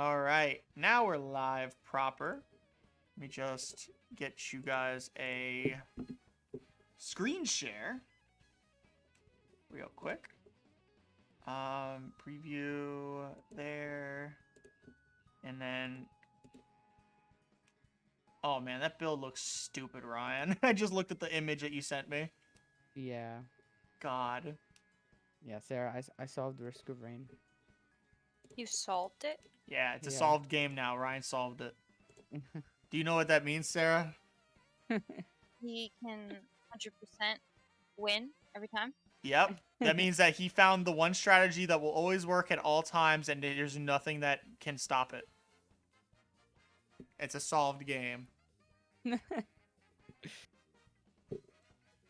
All right, now we're live proper. Let me just get you guys a screen share real quick. Preview there, and then. Oh man, that build looks stupid, Ryan. I just looked at the image that you sent me. Yeah. God. Yeah, Sarah, I solved Risk of Rain. You solved it? Yeah, it's a Yeah. solved game now. Ryan solved it. Do you know what that means, Sarah? He can 100% win every time? Yep. That means that he found the one strategy that will always work at all times, and there's nothing that can stop it. It's a solved game.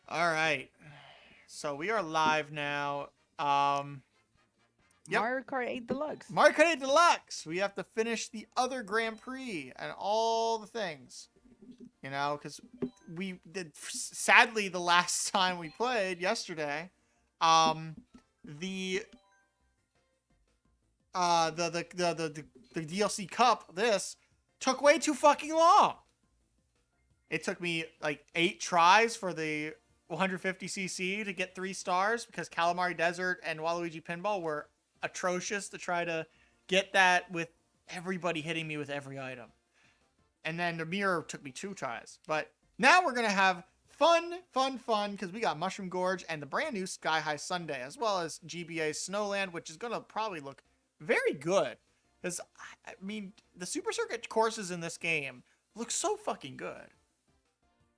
All right. So we are live now. Yep. Mario Kart 8 Deluxe. Mario Kart 8 Deluxe. We have to finish the other Grand Prix and all the things. You know, because we did, sadly, the last time we played yesterday, the DLC Cup, this, took way too fucking long. It took me like 8 tries for the 150cc to get 3 stars because Calamari Desert and Waluigi Pinball were atrocious to try to get that with everybody hitting me with every item. And then the mirror took me 2 tries. But now we're going to have fun, because we got Mushroom Gorge and the brand new Sky High Sundae, as well as GBA Snowland, which is going to probably look very good. Because, I mean, the Super Circuit courses in this game look so fucking good.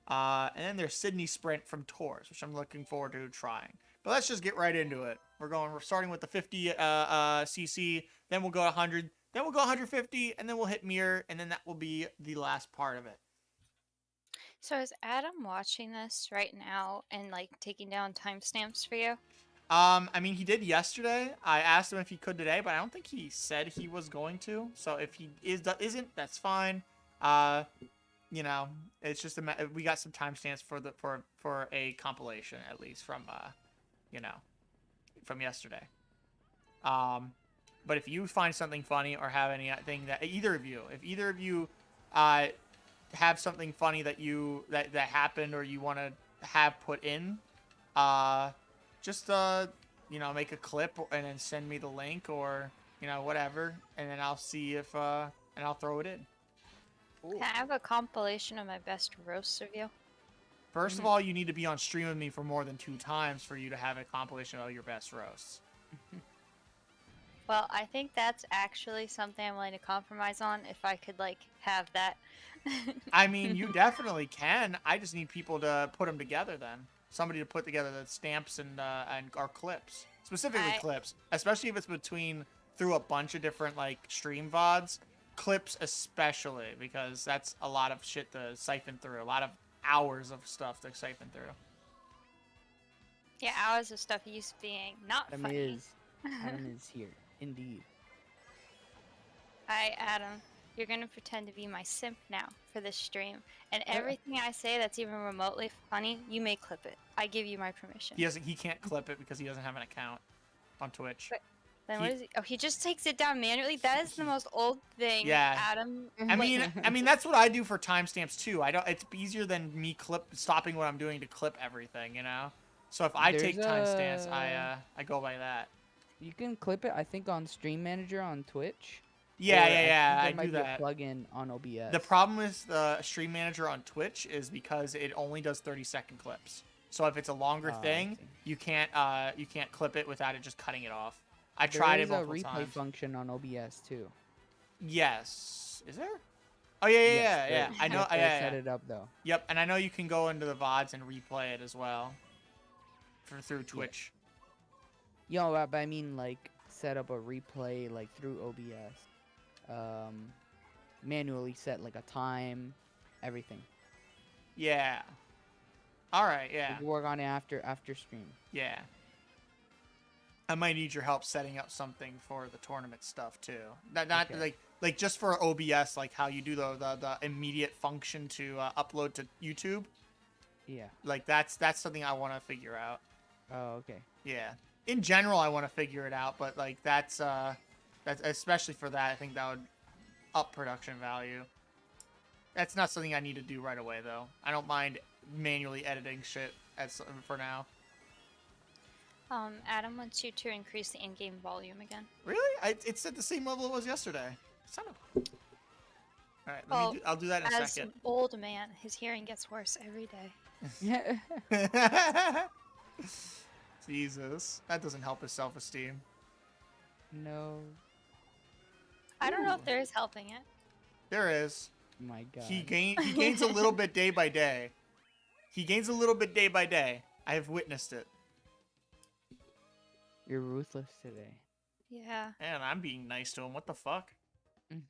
And then there's Sydney Sprint from Tours, which I'm looking forward to trying. But let's just get right into it. We're starting with the 50 cc, then we'll go 100, then we'll go 150, and then we'll hit mirror, and then that will be the last part of it. So is Adam watching this right now and like taking down timestamps for you? I mean, he did yesterday. I asked him if he could today, but I don't think he said he was going to. So if he isn't, that's fine. You know, it's just we got some timestamps for a compilation at least from you know, from yesterday. But if you find something funny or have anything that if either of you have something funny that that happened or you want to have put in, just you know, make a clip and then send me the link or you know whatever, and then I'll see if and I'll throw it in. Can I have a compilation of my best roasts of you? First of all, you need to be on stream with me for more than 2 times for you to have a compilation of your best roasts. Well, I think that's actually something I'm willing to compromise on if I could like have that. I mean, you definitely can. I just need people to put them together then. Somebody to put together the stamps and our clips. Specifically clips. Especially if it's through a bunch of different like stream VODs. Clips especially, because that's a lot of shit to siphon through. A lot of hours of stuff to siphon through. Yeah, hours of stuff used being not funny. Adam is here, indeed. Hi, Adam. You're gonna pretend to be my simp now for this stream, and everything I say that's even remotely funny, you may clip it. I give you my permission. He can't clip it because he doesn't have an account on Twitch. But then what is he? Oh, he just takes it down manually. That is the most old thing, Yeah. Adam. I mean that's what I do for timestamps too. It's easier than me stopping what I'm doing to clip everything, you know. So if I take timestamps, I go by that. You can clip it, I think, on Stream Manager on Twitch. Yeah, I might do be that. A plugin on OBS. The problem with the Stream Manager on Twitch is because it only does 30-second clips. So if it's a longer thing, you can't clip it without it just cutting it off. I tried it multiple times. There is a replay function on OBS too. Yes. Is there? Oh yeah. I know. Yeah. Set it up though. Yep, and I know you can go into the VODs and replay it as well. Through Twitch. Yeah. Yo, but I mean like set up a replay like through OBS. Manually set like a time, everything. Yeah. All right. Yeah. We'll work on it after stream. Yeah. I might need your help setting up something for the tournament stuff too. Not Okay. like just for OBS, like how you do the immediate function to upload to YouTube. Yeah. Like that's something I want to figure out. Oh, okay. Yeah. In general, I want to figure it out, but like that's especially for that, I think that would up production value. That's not something I need to do right away, though. I don't mind manually editing shit for now. Adam wants you to increase the in-game volume again. Really? It's at the same level it was yesterday. Son of... All right, Well, I'll do that in a as second. an old man, his hearing gets worse every day. Jesus, that doesn't help his self-esteem. No. I don't know if there is helping it. There is. My God. He gains a little bit day by day. He gains a little bit day by day. I have witnessed it. You're ruthless today. Yeah. And I'm being nice to him. What the fuck? Alright,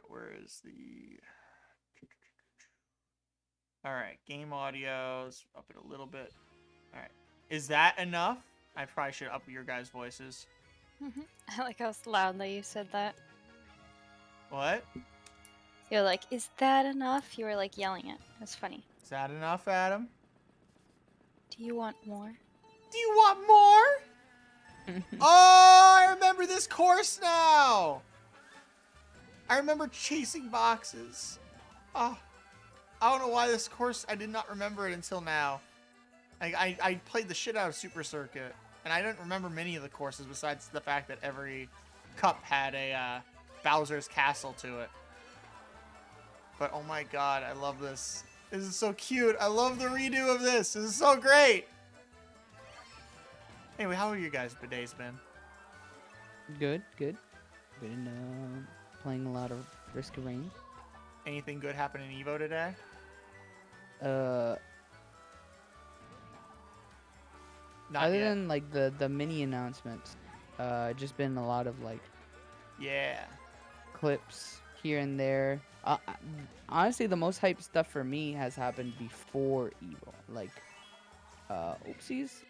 where is the... Alright, game audios. Up it a little bit. Alright. Is that enough? I probably should up your guys' voices. I like how loudly you said that. What? You're like, is that enough? You were like yelling it. It was funny. Is that enough, Adam? Do you want more? Do you want more? Oh, I remember this course now. I remember chasing boxes. Oh, I don't know why this course, I did not remember it until now. I played the shit out of Super Circuit, and I didn't remember many of the courses besides the fact that every cup had a Bowser's Castle to it. But oh my god, I love this. This is so cute. I love the redo of this. This is so great. Anyway, how are you guys' days been? Good. Been playing a lot of Risk of Rain. Anything good happen in Evo today? Not Other yet. than like the mini announcements, just been a lot of like Yeah. clips here and there. Honestly, the most hype stuff for me has happened before Evo. Like, oopsies.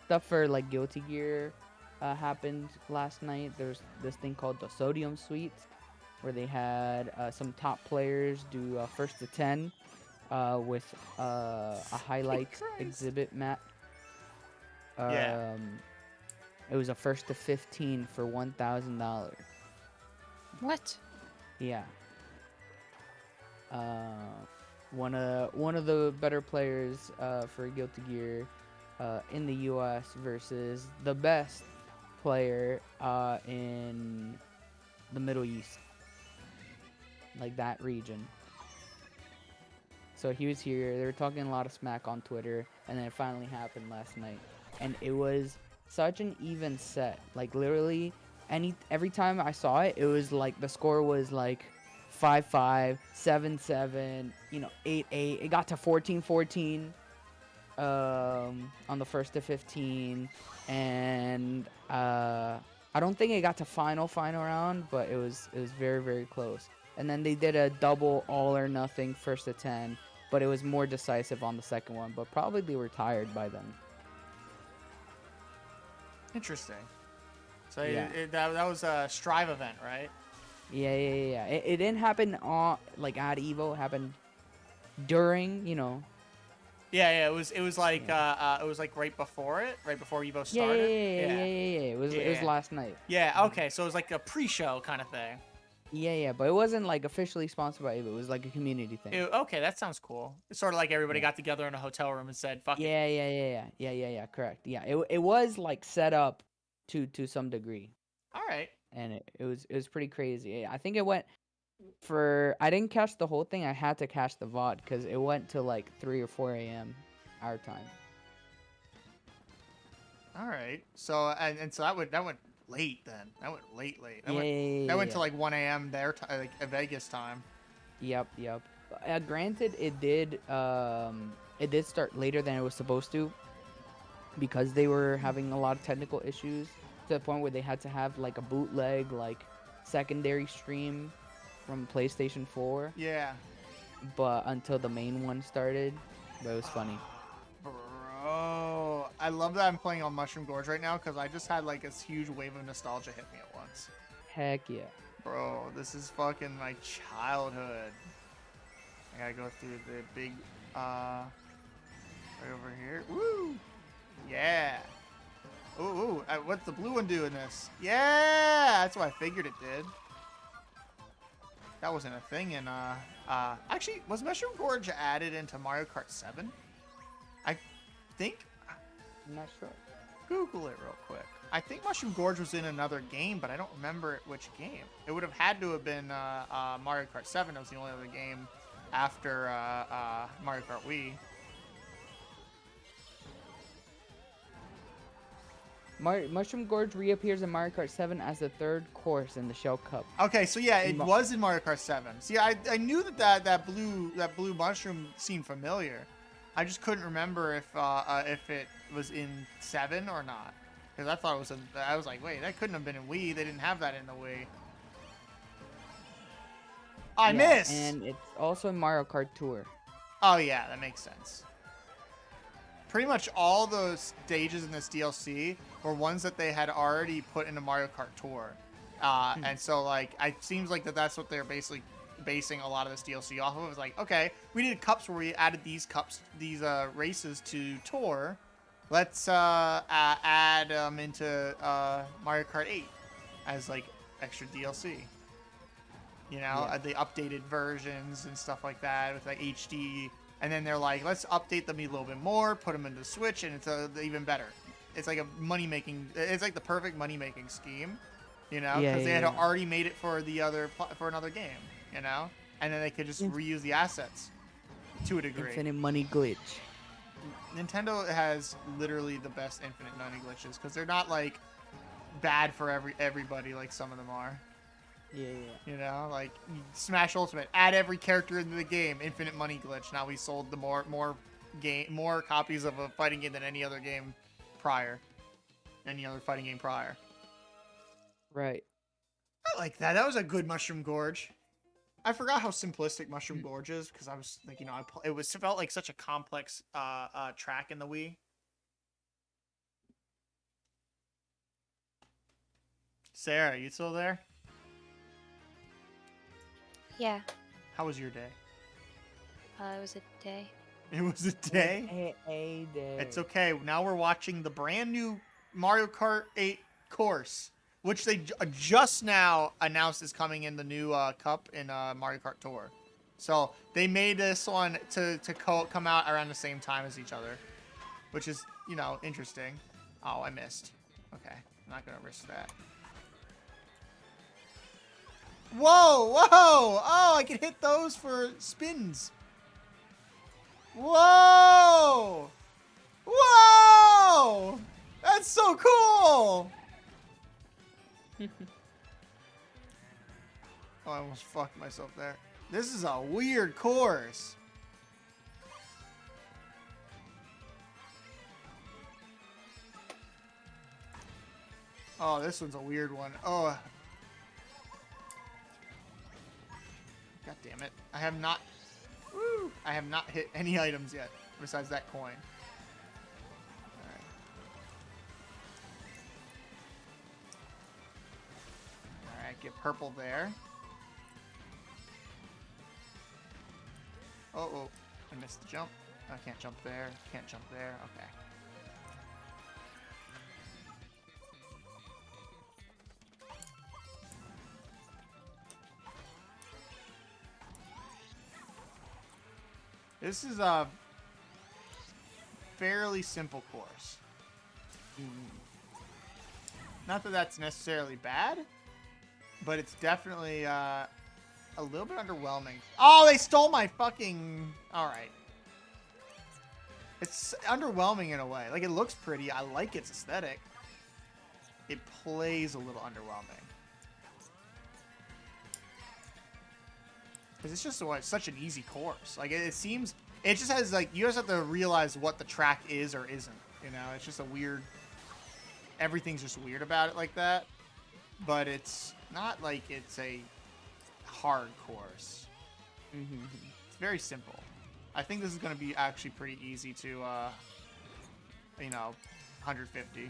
Stuff for like Guilty Gear happened last night. There's this thing called the Sodium Suite, where they had some top players do first to 10 with a highlights exhibit map. Yeah. It was a first to 15 for $1,000. What? Yeah. One of the better players for Guilty Gear in the U.S. versus the best player in the Middle East, like that region. So he was here. They were talking a lot of smack on Twitter, and then it finally happened last night, and it was such an even set. Like literally, every time I saw it, it was like the score was like 5-5, 7-7, 8-8. It got to 14-14 on the first to 15, and I don't think it got to final round, but it was very, very close. And then they did a double all or nothing first to 10, but it was more decisive on the second one. But probably they were tired by then. Interesting. So Yeah. that was a Strive event, right? Yeah. It didn't happen on like at Evo. It happened during, Yeah. It was like right before Evo started. Yeah. It was last night. Yeah. Okay. So it was like a pre-show kind of thing. Yeah. But it wasn't like officially sponsored by Evo. It was like a community thing. Okay, that sounds cool. It's sort of like everybody got together in a hotel room and said, "Fuck it." Yeah. Correct. Yeah. It was like set up to some degree. All right. And it was pretty crazy. I think it went for, I didn't catch the whole thing. I had to catch the VOD because it went to like 3 or 4 a.m. our time. All right. So and so that went late then. That went late. That went to Yeah. like 1 a.m. their time, like Vegas time. Yep. Granted, it did start later than it was supposed to because they were having a lot of technical issues to the point where they had to have like a bootleg like secondary stream from PlayStation 4. Yeah. But until the main one started, but it was funny. Bro, I love that I'm playing on Mushroom Gorge right now because I just had like this huge wave of nostalgia hit me at once. Heck yeah. Bro, this is fucking my childhood. I gotta go through the big Right over here. Woo! Yeah. Ooh, what's the blue one doing this? Yeah! That's what I figured it did. That wasn't a thing in, actually, was Mushroom Gorge added into Mario Kart 7? I think... I'm not sure. Google it real quick. I think Mushroom Gorge was in another game, but I don't remember which game. It would have had to have been Mario Kart 7. It was the only other game after Mario Kart Wii. Mushroom Gorge reappears in Mario Kart 7 as the third course in the Shell Cup. Okay, so yeah, it was in Mario Kart 7. See, I knew that blue mushroom seemed familiar. I just couldn't remember if it was in 7 or not. Because I thought it was I was like, wait, that couldn't have been in Wii. They didn't have that in the Wii. I missed! And it's also in Mario Kart Tour. Oh yeah, that makes sense. Pretty much all those stages in this DLC were ones that they had already put into Mario Kart Tour. And so, like, it seems like that's what they're basically basing a lot of this DLC off of. It was like, okay, we needed cups where we added these races to Tour. Let's add them into Mario Kart 8 as, like, extra DLC. You know, the updated versions and stuff like that with, like, HD. And then they're like, let's update them a little bit more, put them into the Switch, and it's even better. It's like it's like the perfect money-making scheme, you know, because they had already made it for for another game, you know, and then they could just reuse the assets to a degree. Infinite money glitch. Nintendo has literally the best infinite money glitches because they're not like bad for everybody like some of them are. Yeah. You know, like Smash Ultimate, add every character into the game, infinite money glitch. Now we sold the more copies of a fighting game than any other game prior. Any other fighting game prior. Right. I like that. That was a good Mushroom Gorge. I forgot how simplistic Mushroom Gorge is because I was like, you know, it felt like such a complex track in the Wii. Sarah, you still there? Yeah. How was your day? It was a day. It was a day? A day. It's okay. Now we're watching the brand new Mario Kart 8 course, which they just now announced is coming in the new cup in Mario Kart Tour. So they made this one to come out around the same time as each other, which is, you know, interesting. Oh, I missed. Okay. I'm not going to risk that. Whoa, whoa! Oh, I can hit those for spins. Whoa! Whoa! That's so cool! Oh, I almost fucked myself there. This is a weird course. Oh, this one's a weird one. Oh. God damn it. I have not hit any items yet besides that coin. Alright. Alright, get purple there. Oh, I missed the jump. I can't jump there. Can't jump there. Okay. This is a fairly simple course. Not that that's necessarily bad, but it's definitely a little bit underwhelming. Oh, they stole my fucking... Alright. It's underwhelming in a way. Like, it looks pretty. I like its aesthetic. It plays a little underwhelming. Because it's just such an easy course. Like, it seems... It just has, like... You just have to realize what the track is or isn't. You know? It's just a weird... Everything's just weird about it like that. But it's not like it's a hard course. It's very simple. I think this is going to be actually pretty easy to, you know, 150.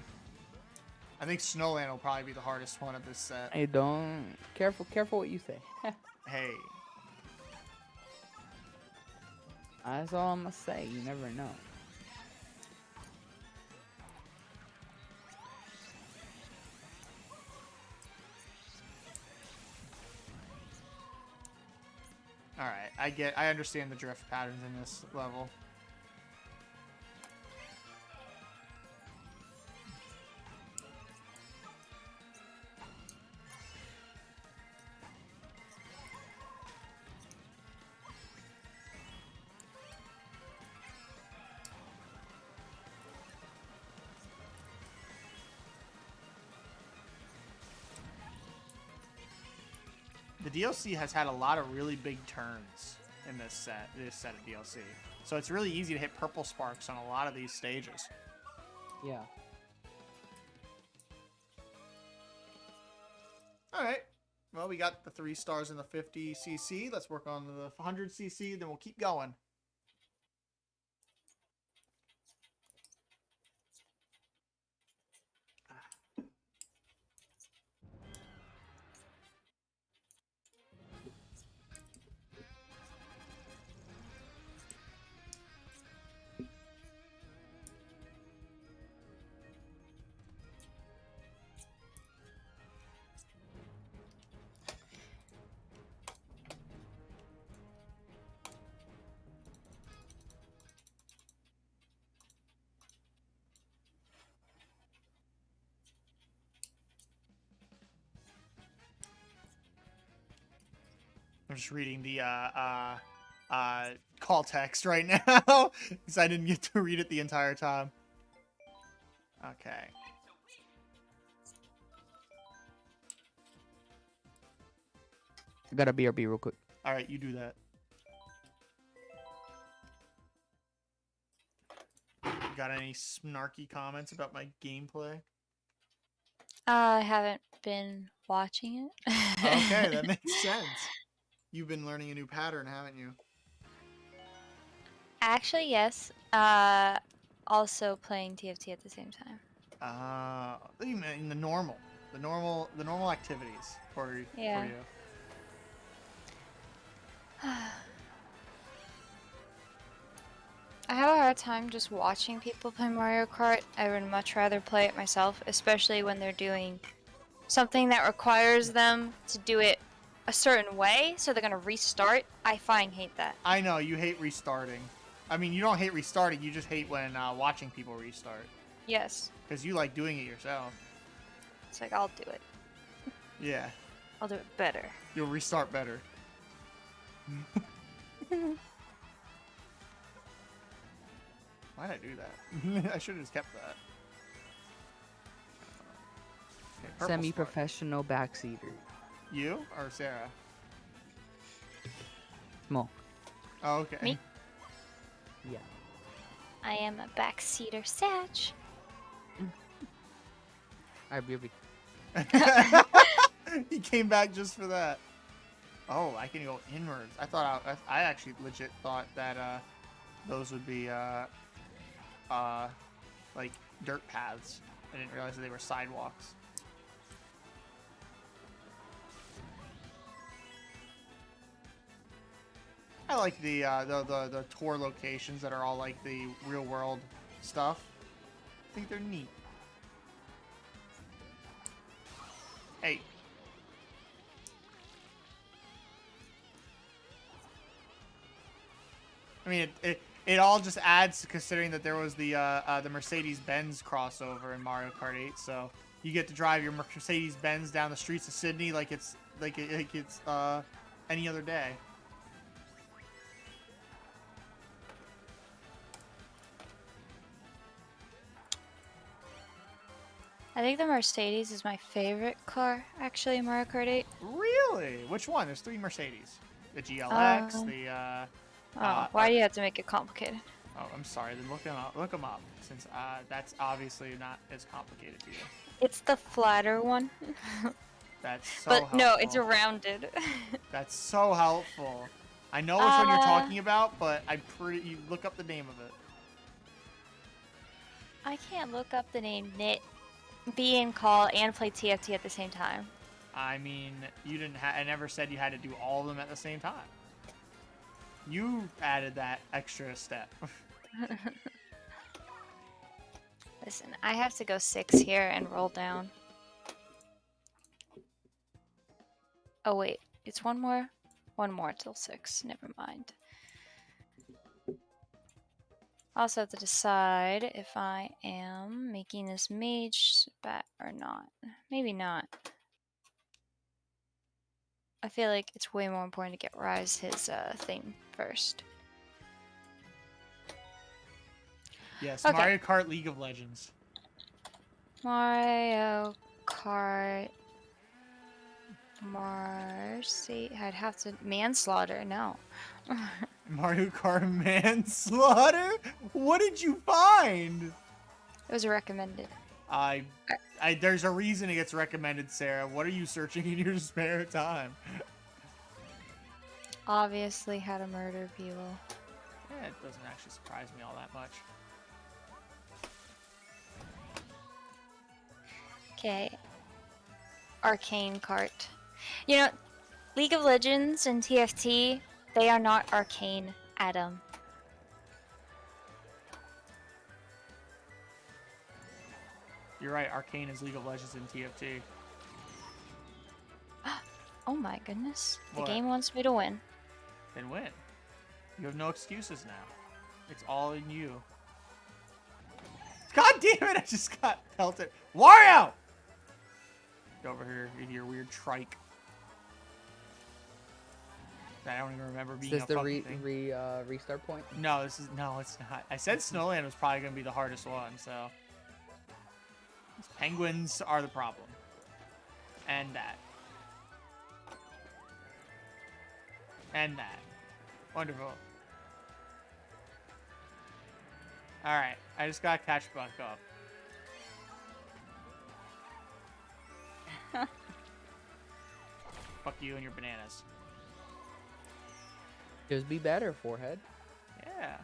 I think Snowland will probably be the hardest one of this set. Hey, don't... Careful what you say. Hey. That's all I'm gonna say. You never know. Alright, I understand the drift patterns in this level. The DLC has had a lot of really big turns in this set of DLC. So it's really easy to hit purple sparks on a lot of these stages. Yeah. Alright. Well, we got the 3 stars in the 50cc. Let's work on the 100cc, then we'll keep going. I'm just reading the call text right now because I didn't get to read it the entire time. Okay. I got a BRB real quick. All right, you do that. Got any snarky comments about my gameplay? I haven't been watching it. Okay, that makes sense. You've been learning a new pattern, haven't you? Actually, yes. Also playing TFT at the same time. You mean the normal activities for Yeah. you. I have a hard time just watching people play Mario Kart. I would much rather play it myself, especially when they're doing something that requires them to do it a certain way, so they're gonna restart. I hate that. I know, you hate restarting. I mean, you don't hate restarting, you just hate when watching people restart. Yes. Because you like doing it yourself. It's like, I'll do it. Yeah. I'll do it better. You'll restart better. Why'd I do that? I should have just kept that. Okay, purple spark. Semi-professional backseater. You or Sarah? Small. Oh, okay. Me? Yeah. I am a backseater Satch. Alright, BRB. He came back just for that. Oh, I can go inwards. I actually legit thought that those would be like dirt paths. I didn't realize that they were sidewalks. I like the tour locations that are all like the real world stuff. I think they're neat. Hey. I mean, it all just adds, considering that there was the Mercedes-Benz crossover in Mario Kart 8, so you get to drive your Mercedes-Benz down the streets of Sydney like it's any other day. I think the Mercedes is my favorite car, actually, in Mario Kart 8. Really? Which one? There's 3 Mercedes. The GLX, Why do you have to make it complicated? Oh, I'm sorry. Then look them up, since that's obviously not as complicated to you. It's the flatter one. That's so But helpful. no, it's rounded. That's so helpful. I know which one you're talking about, but you look up the name of it. I can't look up the name Knit, be in call, and play TFT at the same time. I mean, you didn't. I never said you had to do all of them at the same time. You added that extra step. Listen, I have to go 6 here and roll down. Oh wait, it's one more. One more till 6. Never mind. I also have to decide if I am making this mage bat or not. Maybe not. I feel like it's way more important to get Rise his thing first. Yes, Okay. Mario Kart League of Legends. Mario Kart. Mercy. I'd have to. Manslaughter. No. Mario Kart Manslaughter? What did you find? It was recommended. There's a reason it gets recommended, Sarah. What are you searching in your spare time? Obviously, how to murder people. Yeah, it doesn't actually surprise me all that much. Okay. Arcane Kart. You know, League of Legends and TFT, they are not arcane, Adam. You're right, Arcane is League of Legends and TFT. Oh my goodness. What? The game wants me to win. Then win. You have no excuses now. It's all in you. God damn it, I just got pelted. Wario! Get over here in your weird trike. I don't even remember being Is a this the fucking thing. restart point? No, it's not. I said Snowland was probably going to be the hardest one, so. These penguins are the problem. And that. And that. Wonderful. Alright, I just gotta catch Buck up. Fuck you and your bananas. Just be better, forehead. Yeah.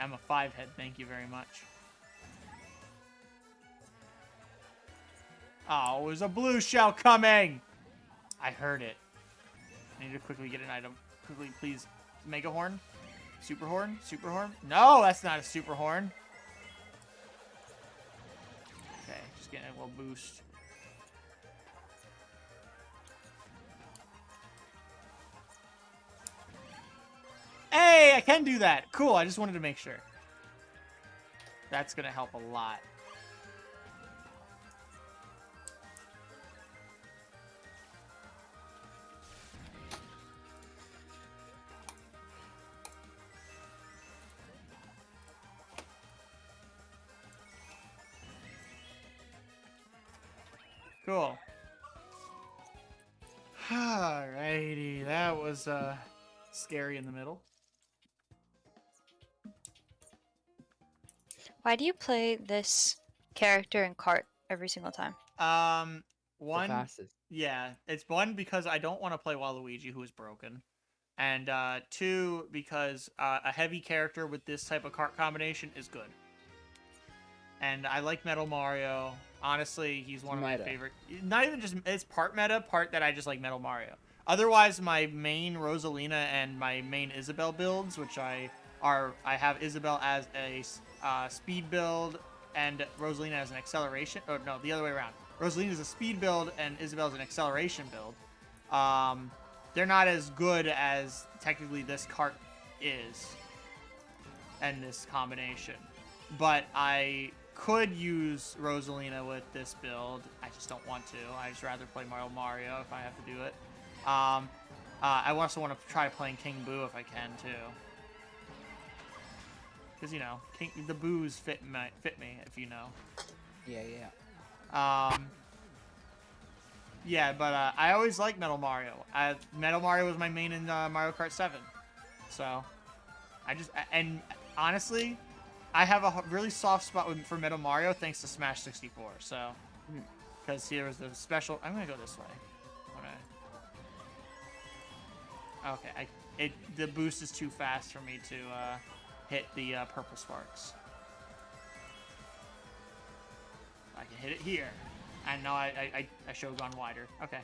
I'm a 5-head, thank you very much. Oh, there's a blue shell coming! I heard it. I need to quickly get an item. Quickly, please. Mega Horn? Super Horn? Super Horn? No, that's not a Super Horn. Okay, just getting a little boost. Hey, I can do that. Cool, I just wanted to make sure. That's going to help a lot. Cool. Alrighty, that was scary in the middle. Why do you play this character in Kart every single time? The One, fastest. yeah, it's one because I don't want to play Waluigi, who is broken, and two because a heavy character with this type of cart combination is good. And I like Metal Mario. Honestly, he's one of my favorite. Not even just it's part meta, part that I just like Metal Mario. Otherwise, my main Rosalina and my main Isabelle builds, which I have Isabelle as a speed build and Rosalina as an acceleration. Oh no, the other way around. Rosalina is a speed build and Isabelle is an acceleration build. They're not as good as technically this cart is, and this combination. But I could use Rosalina with this build. I just don't want to. I just rather play Mario if I have to do it. I also want to try playing King Boo if I can too. Because, you know, the boos fit me, if you know. Yeah. Yeah, but I always like Metal Mario. Metal Mario was my main in Mario Kart 7. So, and honestly, I have a really soft spot for Metal Mario thanks to Smash 64. So, because here was the special. I'm gonna go this way. Okay, the boost is too fast for me to hit the purple sparks. I can hit it here. And now I should have gone wider. Okay.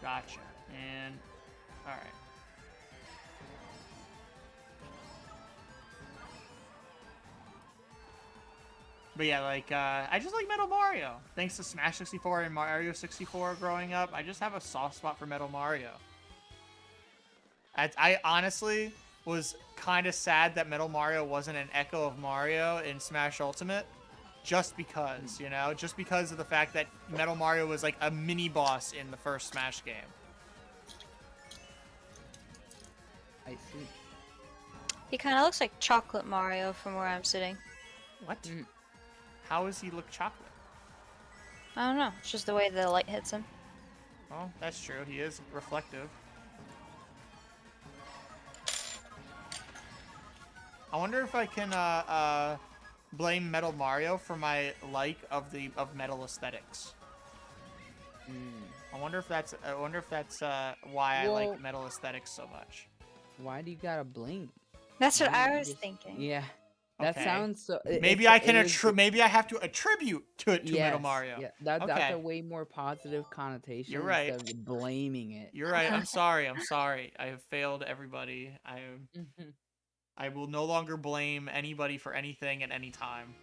Gotcha. And all right. But yeah, like I just like Metal Mario. Thanks to Smash 64 and Mario 64 growing up, I just have a soft spot for Metal Mario. I honestly was kind of sad that Metal Mario wasn't an echo of Mario in Smash Ultimate. Just because, you know? Just because of the fact that Metal Mario was like a mini boss in the first Smash game. I see. He kind of looks like Chocolate Mario from where I'm sitting. What? Mm. How does he look chocolate? I don't know. It's just the way the light hits him. Well, that's true. He is reflective. I wonder if I can blame Metal Mario for my like of metal aesthetics. I wonder if that's why I Well- like metal aesthetics so much. Why do you gotta blink? That's what Why don't I you was just- thinking. Yeah. That Okay. sounds so. Maybe I can maybe I have to attribute to Metal Yes, Mario. Yeah, that's Okay. a way more positive connotation You're right. instead of blaming it. You're right. I'm sorry. I'm sorry. I have failed everybody. I will no longer blame anybody for anything at any time.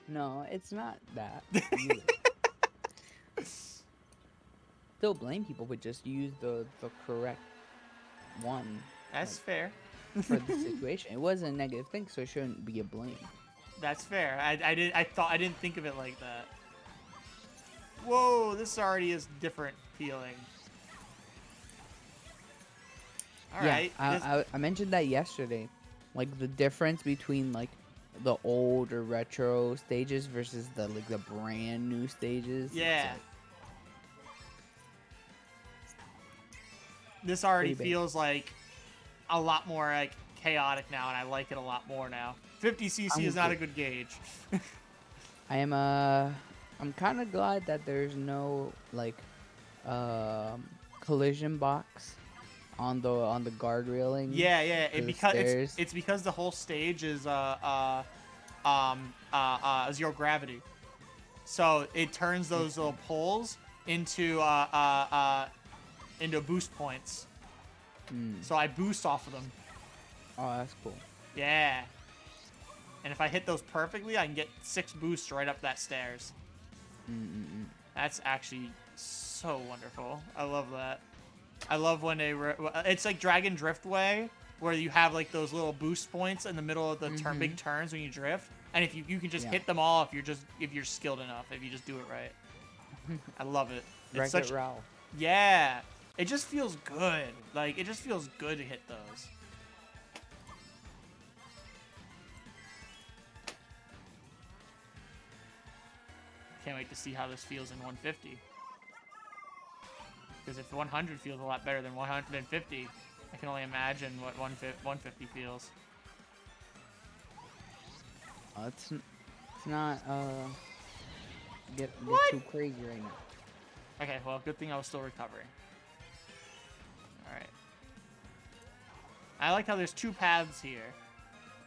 No, it's not that. either. Still blame people, but just use the correct one That's fair. for the situation. It wasn't a negative thing, so it shouldn't be a blame. That's fair. I didn't think of it like that. Whoa, this already is different feeling. All right. I mentioned that yesterday, like the difference between like the old or retro stages versus the brand new stages. It's Yeah. like, This already pretty big. feels like a lot more like chaotic now, and I like it a lot more now. 50cc is not a good gauge. I'm kind of glad that there's no like collision box on the guard railing. Yeah, to the because stairs. it's because the whole stage is zero gravity, so it turns those little poles into boost points. So I boost off of them. Oh, that's cool. Yeah. And if I hit those perfectly, I can get 6 boosts right up that stairs. That's actually so wonderful. I love that. I love when it's like Dragon Driftway, where you have like those little boost points in the middle of the big turns when you drift, and if you can just hit them all if you're skilled enough, if you just do it right. I love it. It's Wreck-It Ralph. Yeah. It just feels good. Like it just feels good to hit those. Can't wait to see how this feels in 150. Because if 100 feels a lot better than 150, I can only imagine what 150 feels. It's not get too crazy right now. Okay, well, good thing I was still recovering. Alright. I like how there's 2 paths here.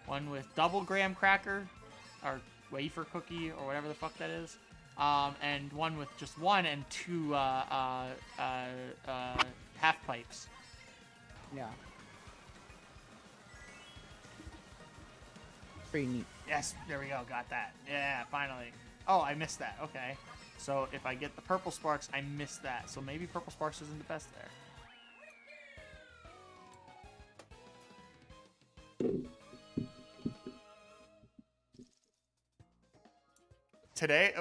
One with double graham cracker, or wafer cookie, or whatever the fuck that is. And one with just 1 and 2 half pipes. Yeah. Pretty neat. Yes, there we go, got that. Yeah, finally. Oh, I missed that. Okay. So if I get the purple sparks, I missed that. So maybe purple sparks isn't the best there. Today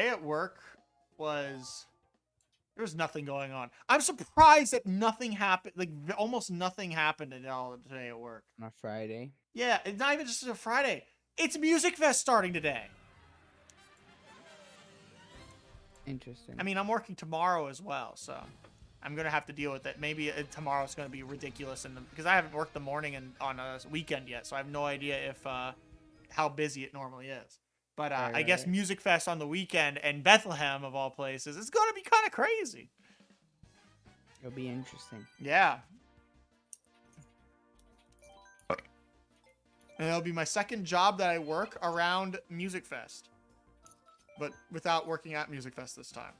at work there was nothing going on. I'm surprised that nothing happened, like almost nothing happened at all today at work. On a Friday. Yeah, it's not even just a Friday. It's Music Fest starting today. Interesting. I mean, I'm working tomorrow as well, so I'm gonna have to deal with it. Maybe tomorrow's gonna be ridiculous because I haven't worked the morning and on a weekend yet, so I have no idea if how busy it normally is. But I guess Music Fest on the weekend and Bethlehem of all places is gonna be kind of crazy. It'll be interesting. Yeah. And it'll be my second job that I work around Music Fest, but without working at Music Fest this time.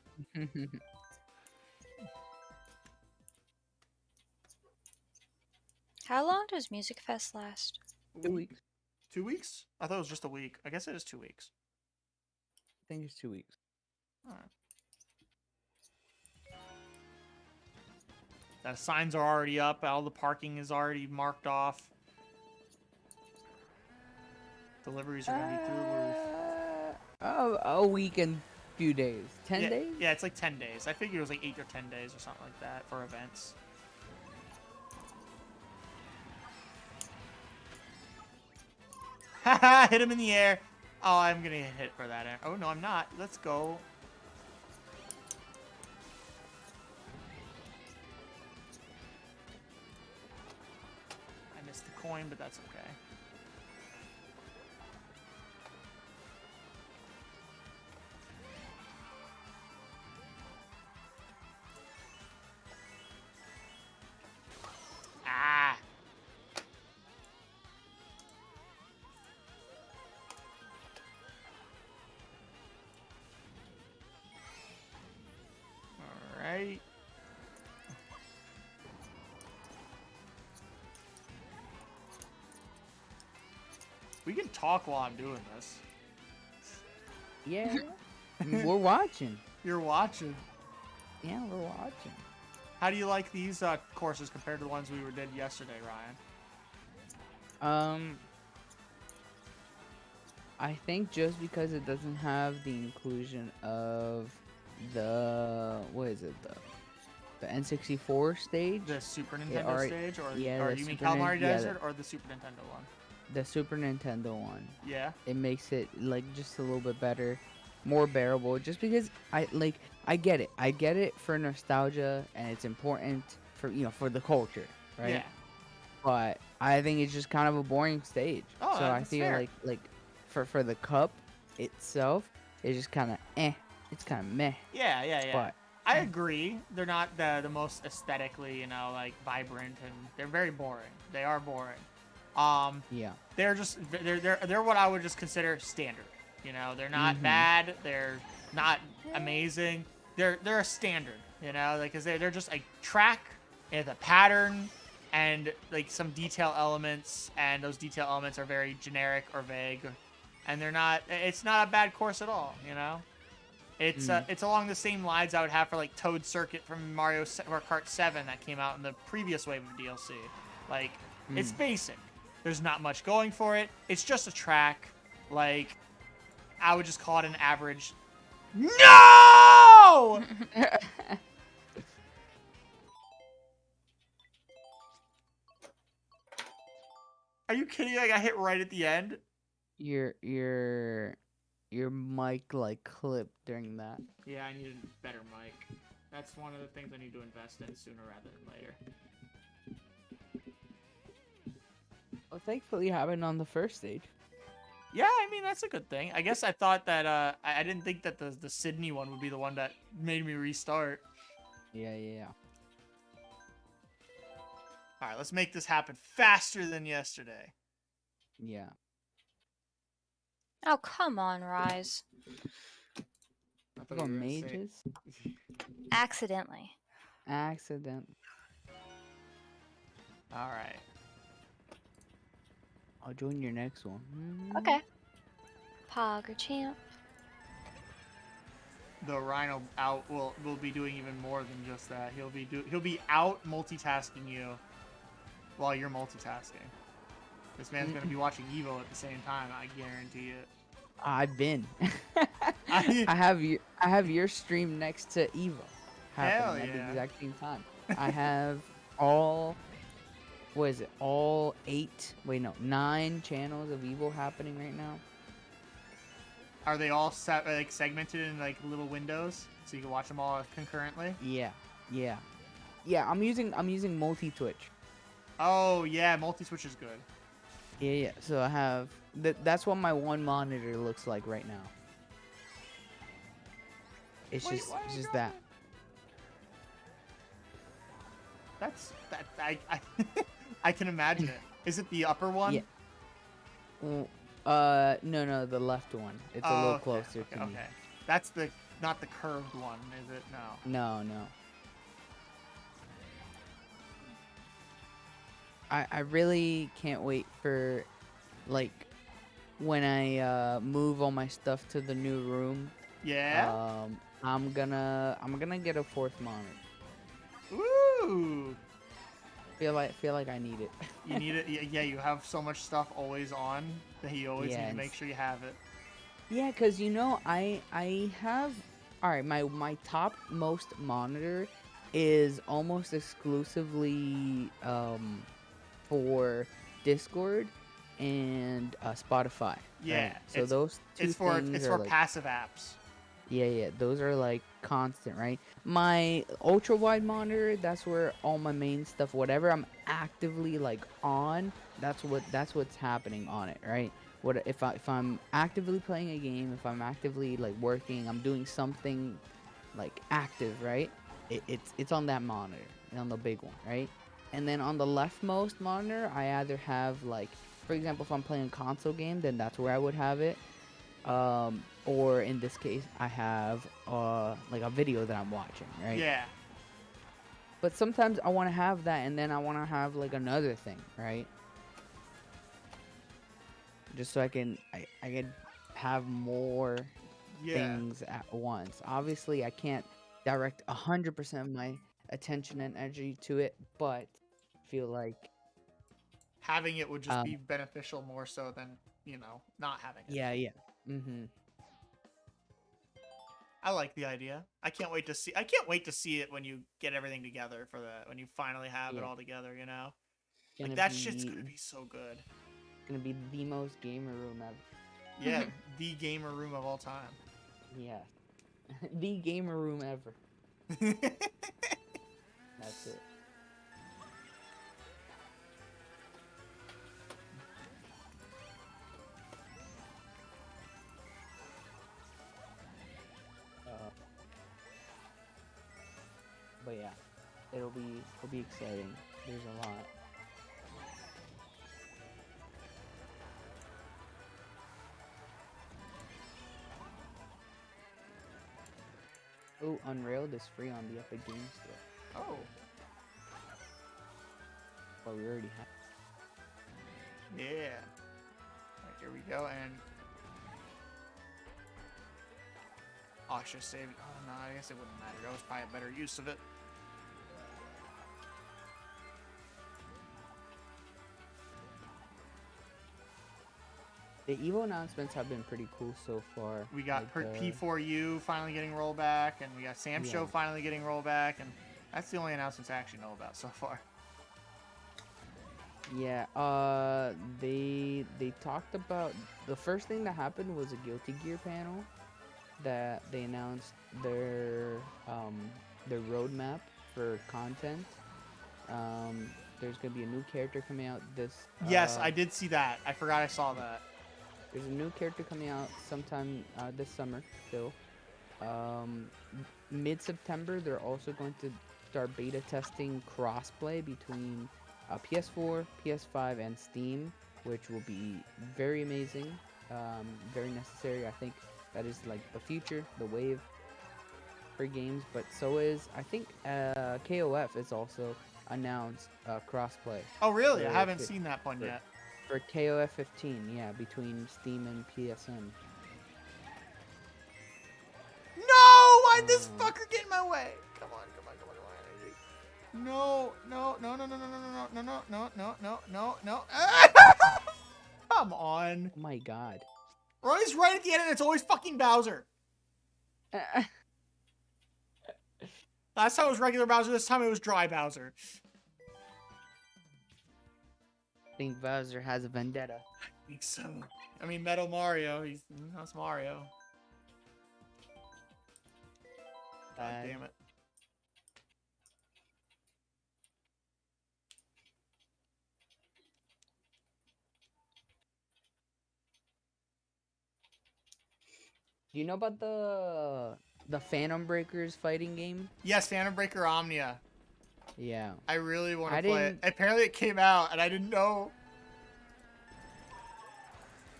How long does Music Fest last? 2 weeks. 2 weeks? I thought it was just a week. I guess it is 2 weeks. think it's 2 weeks. Alright. The signs are already up. All the parking is already marked off. Deliveries are gonna be through the roof. Oh, a week and few days. 10 Yeah, days? yeah, it's like 10 days. I figured it was like 8 or 10 days or something like that for events. Haha, hit him in the air. Oh, I'm gonna get hit for that. Oh, no, I'm not. Let's go. I missed the coin, but that's okay. Ah. All right. We can talk while I'm doing this. Yeah. We're watching. You're watching. Yeah, we're watching. How do you like these courses compared to the ones we did yesterday, Ryan? I think just because it doesn't have the inclusion of the the N64 stage, The Super Nintendo stage, or you mean Super Calamari yeah, Desert, or the Super Nintendo one? the Super Nintendo one. Yeah. It makes it like just a little bit better, more bearable. Just because I get it. I get it for nostalgia and it's important for for the culture, right? Yeah. But I think it's just kind of a boring stage. Oh, so I that's feel fair. like for the cup itself, it's just kind of It's kind of meh. Yeah. But I agree. They're not the most aesthetically, like vibrant, and they're very boring. They are boring. yeah. They're just they're what I would just consider standard. They're not bad. They're not amazing. They're a standard. Because they're just a track and a pattern and like some detail elements, and those detail elements are very generic or vague, and they're not. It's not a bad course at all. It's along the same lines I would have for like Toad Circuit from Mario or Kart 7 that came out in the previous wave of DLC. Like, it's basic. There's not much going for it. It's just a track. Like, I would just call it an average. No! Are you kidding? I got hit right at the end. your mic like clipped during that. Yeah, I need a better mic. That's one of the things I need to invest in sooner rather than later. Well, thankfully, it happened on the first stage. Yeah, I mean, that's a good thing. I guess I thought that, I didn't think that the Sydney one would be the one that made me restart. Yeah. Alright, let's make this happen faster than yesterday. Yeah. Oh, come on, Rise. I Talk about mages. Accidentally. Accident. Alright. I'll join your next one. Okay. Pogger champ. The Rhino out will be doing even more than just that. He'll be out multitasking you while you're multitasking. This man's gonna be watching Evo at the same time. I guarantee it. I've been. I I have your stream next to Evo happening at the yeah. exact same time. I have all. What is it? All 9 channels of Evo happening right now. Are they all segmented in like little windows so you can watch them all concurrently? Yeah. I'm using multi-Twitch. Oh yeah, multi-switch is good. Yeah. So I have that's what my one monitor looks like right now. It's Wait, just why it's are just you that. That's I I can imagine it. Is it the upper one? Yeah. No, the left one. It's a little closer to me. Okay. That's not the curved one, is it? No. No. I really can't wait for like when I move all my stuff to the new room, Yeah. I'm gonna get a fourth monitor. Ooh. Feel like I need it. You need it. Yeah, you have so much stuff always on that you always Yeah, need to and make sure you have it. yeah, cause I have, all right, my top most monitor is almost exclusively for Discord and Spotify, right? Yeah, So those two things it's are for like, passive apps. yeah, those are like constant, right? My ultra wide monitor, that's where all my main stuff, whatever I'm actively like on, that's what's happening on it, right? What if I'm actively playing a game, if I'm actively like working, I'm doing something like active, right? It's on that monitor, on the big one, right? And then on the leftmost monitor, I either have like, for example, if I'm playing a console game, then that's where I would have it. Or in this case, I have like a video that I'm watching, right? Yeah. But sometimes I want to have that, and then I want to have like another thing, right? Just so I can have more Yeah. things at once. Obviously, I can't direct 100% of my attention and energy to it, but feel like Having it would just um be beneficial more so than, not having it. yeah. Mhm. I like the idea. I can't wait to see it when you get everything together when you finally have it Yeah. all together, Like Gonna that shit's going to be be so good. gonna be the most gamer room ever. Yeah, the gamer room of all time. Yeah. The gamer room ever. That's it. Uh, but yeah, it'll be exciting. There's a lot. Oh, Unrailed is free on the Epic Games Store. Oh, But we already have. yeah. All right, here we go. And oh, I should have saved. Oh no, I guess it wouldn't matter. That was probably a better use of it. The Evo announcements have been pretty cool so far. We got Like, P4U finally getting rollback, and we got Sam Show yeah. finally getting rollback, and that's the only announcements I actually know about so far. Yeah, they talked about the first thing that happened was a Guilty Gear panel that they announced their roadmap for content. There's gonna be a new character coming out this. Yes, I did see that. I forgot I saw that. There's a new character coming out sometime this summer still. Mid-September, they're also going to start beta testing crossplay between PS4, PS5, and Steam, which will be very amazing, very necessary. I think that is like the future, the wave for games. But so is, I think, KOF is also announced crossplay Oh, really? I for, haven't fi- seen that one for, yet. for KOF 15. Yeah, between Steam and PSN. No! Why'd this Um, fucker get in my way? Come on, come on, come on, come on. No, no, no, no, no, no, no, no, no, no, no, no, no, no. Come on. oh my god. We're always right at the end and it's always fucking Bowser. Last time it was regular Bowser, this time it was dry Bowser. I think Bowser has a vendetta. I think so. I mean, Metal Mario, that's Mario. God damn it. Do you know about the Phantom Breakers fighting game? Yes, Phantom Breaker Omnia. Yeah. I really want to I play it. Apparently it came out and I didn't know.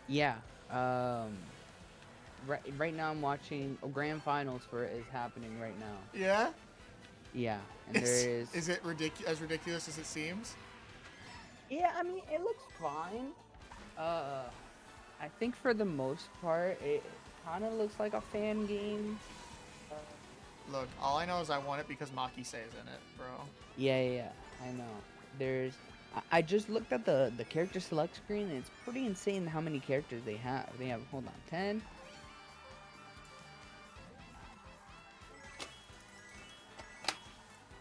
Yeah. Right now I'm watching grand finals for it is happening right now. Yeah? Yeah. And there is. Is it as ridiculous as it seems? Yeah, I mean it looks fine. I think for the most part, it kind of looks like a fan game. Uh, Look, all I know is I want it because Maki Sei's in it, bro. yeah, I know. There's, I just looked at the character select screen, and it's pretty insane how many characters they have. They have, hold on, 10.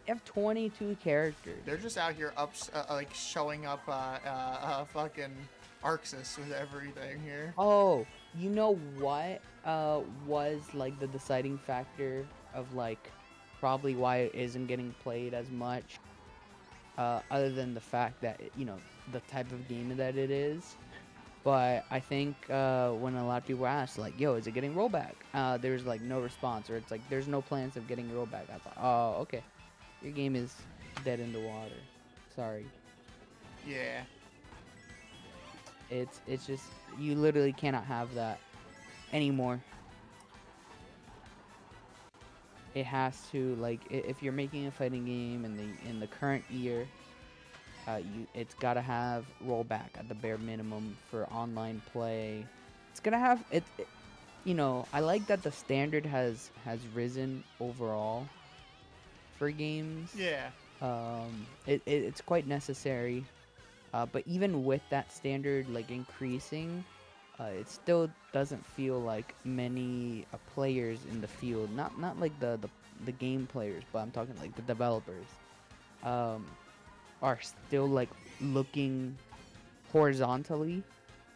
They have 22 characters. They're just out here like showing up fucking Arxis with everything here. Oh, you know what was like the deciding factor of like probably why it isn't getting played as much, other than the fact that you know the type of game that it is. But I think when a lot of people ask like, "Yo, is it getting rollback?" There's like no response, or it's like there's no plans of getting rollback. I thought, oh, okay, your game is dead in the water. Sorry. Yeah. It's just you literally cannot have that anymore. It has to like if you're making a fighting game in the current year, it's gotta have rollback at the bare minimum for online play. It's gonna have you know, I like that the standard has risen overall for games. Yeah. It's quite necessary. But even with that standard like increasing, it still doesn't feel like many players in the field, not like the game players, but I'm talking like the developers, are still like looking horizontally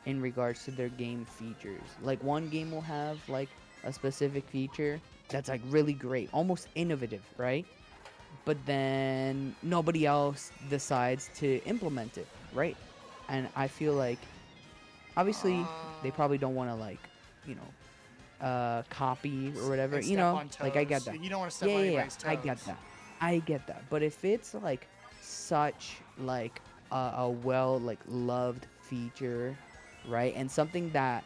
in regards to their game features. Like one game will have like a specific feature that's like really great, almost innovative, right? But then nobody else decides to implement it, right? And I feel like obviously they probably don't want to like, you know, copy or whatever, Like you step know, on like I toes. get that. You don't want to step Yeah, on yeah, yeah, anybody's toes. I get that. But if it's like such like a well like loved feature, right, and something that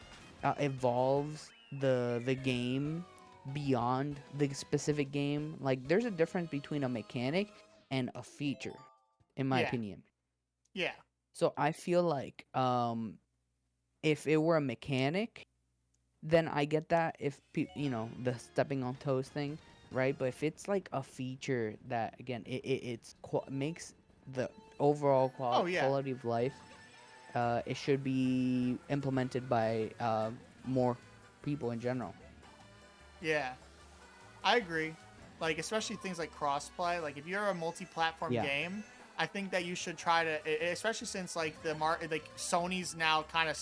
evolves the game beyond the specific game, like there's a difference between a mechanic and a feature, in my Yeah. opinion. Yeah. So I feel like if it were a mechanic, then I get that if you know the stepping on toes thing, right? But if it's like a feature that again makes the overall Oh yeah. quality of life, it should be implemented by more people in general. Yeah. I agree. Like especially things like crossplay. Like if you're a multi-platform Yeah. game, I think that you should try to, especially since like like Sony's now kind of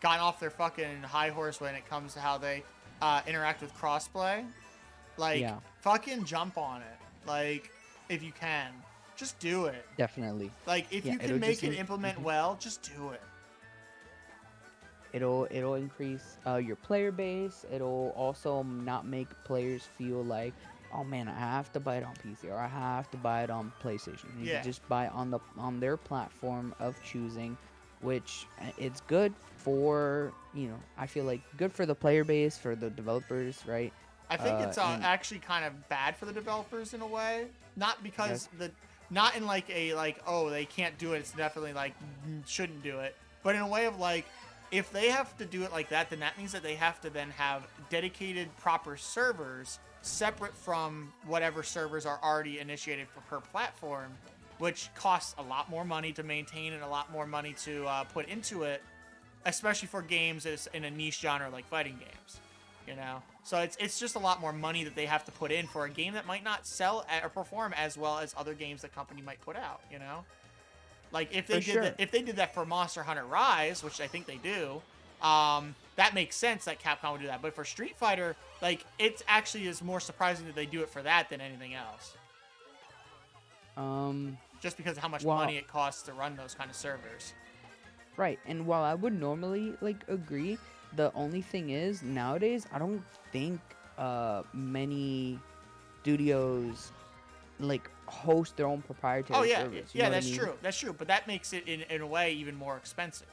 gotten off their fucking high horse when it comes to how they interact with crossplay. Like Yeah, fucking jump on it. Like if you can, just do it. definitely. Like if Yeah, you it'll can make just it implement well, just do it. It'll increase your player base. It'll also not make players feel like, oh man, I have to buy it on PC or I have to buy it on PlayStation. You Yeah. can just buy it on their platform of choosing, which it's good for, you know, I feel like good for the player base, for the developers, right? I think it's And actually kind of bad for the developers in a way. Not because Yes. not in like a like oh they can't do it. It's definitely like shouldn't do it. But in a way of like if they have to do it like that, then that means that they have to then have dedicated proper servers separate from whatever servers are already initiated for per platform, which costs a lot more money to maintain and a lot more money to put into it, especially for games in a niche genre like fighting games. You know, so it's just a lot more money that they have to put in for a game that might not sell or perform as well as other games the company might put out. You know, like if they For sure. if they did that for Monster Hunter Rise, which I think they do, that makes sense that Capcom would do that. But for Street Fighter, like it actually is more surprising that they do it for that than anything else, um, just because of how much well, money it costs to run those kind of servers. right. And while I would normally like agree, the only thing is nowadays I don't think many studios like host their own proprietary Oh yeah, servers. You yeah, know what I that's mean? true. That's true. But that makes it in a way even more expensive.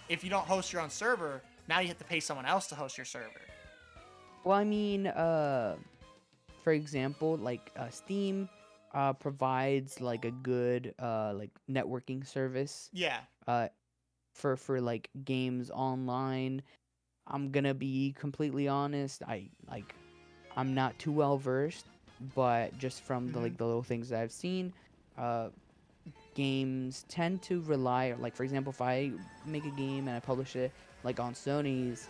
If you don't host your own server, now you have to pay someone else to host your server. Well, I mean, for example, like Steam provides like a good like networking service. Yeah. Uh, for like games online. I'm gonna be completely honest. I'm not too well versed, but just from the Hmm. like the little things that I've seen, uh, games tend to rely, like for example, if I make a game and I publish it like on Sony's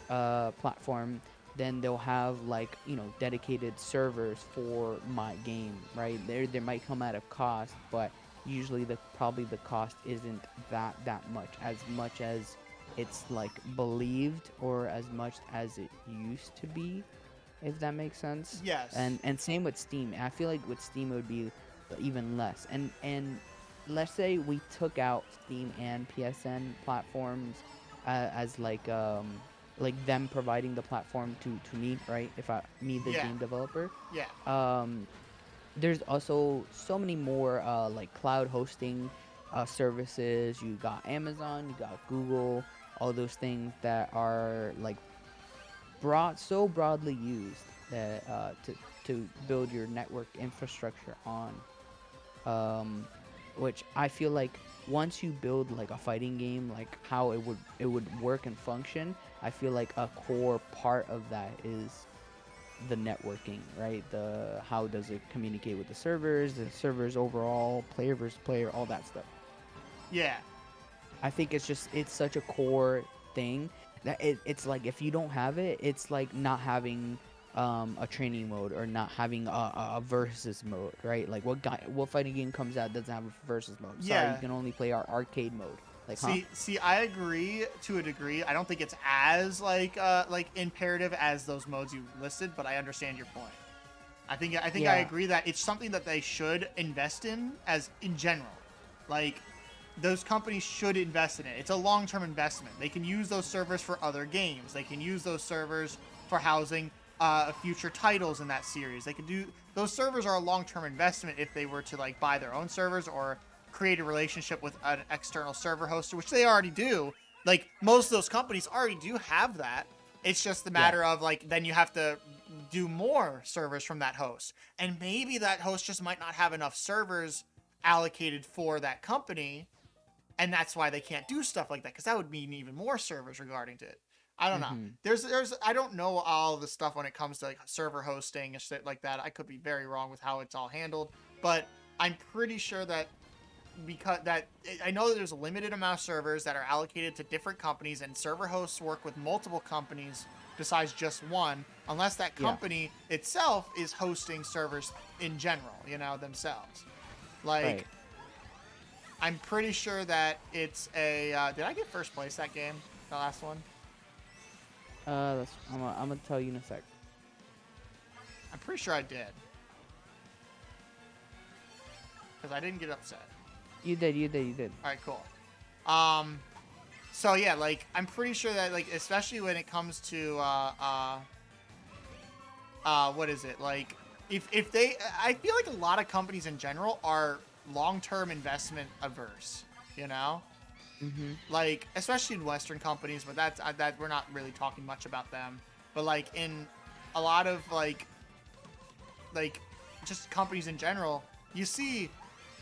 platform, then they'll have like dedicated servers for my game, right? There might come at a cost, but usually probably the cost isn't that much as it's like believed, or as much as it used to be, if that makes sense. Yes. And same with Steam. I feel like with Steam it would be even less. And let's say we took out Steam and PSN platforms as like them providing the platform to me, right? If I me the Yeah. game developer, Yeah. um, there's also so many more like cloud hosting services. You got Amazon, you got Google, all those things that are like so broadly used that to build your network infrastructure on, um, which I feel like once you build like a fighting game, like how it would work and function, I feel like a core part of that is the networking, right? The how does it communicate with the servers overall, player versus player, all that stuff. Yeah. I think it's such a core thing that it's like if you don't have it, it's like not having a training mode, or not having a versus mode, right? Like what fighting game comes out doesn't have a versus mode? Sorry, you Yeah. can only play our arcade mode. Like, huh? See, I agree to a degree. I don't think it's as like imperative as those modes you listed, but I understand your point. I think I Yeah. agree that it's something that they should invest in as in general. Like those companies should invest in it. It's a long-term investment. They can use those servers for other games. They can use those servers for housing future titles in that series. They could do those servers are a long-term investment if they were to like buy their own servers or create a relationship with an external server hoster, which they already do. Like most of those companies already do have that. It's just the Yeah. matter of like then you have to do more servers from that host. And maybe that host just might not have enough servers allocated for that company, and that's why they can't do stuff like that, because that would mean even more servers regarding to it. I don't know. Mhm. There's I don't know all the stuff when it comes to like server hosting and shit like that. I could be very wrong with how it's all handled, but I'm pretty sure that because that I know that there's a limited amount of servers that are allocated to different companies, and server hosts work with multiple companies besides just one, unless that Yeah. company itself is hosting servers in general, themselves. Like Right. I'm pretty sure that it's a. Did I get first place that game? The last one? I'm gonna tell you in a sec. I'm pretty sure I did. Because I didn't get upset. You did. You did. You did. Alright, cool. So yeah, like, I'm pretty sure that, like, especially when it comes to, what is it? Like, if they. I feel like a lot of companies in general are long-term investment averse, you know? Mhm. Like especially in Western companies, but that we're not really talking much about them. But like in a lot of like just companies in general, you see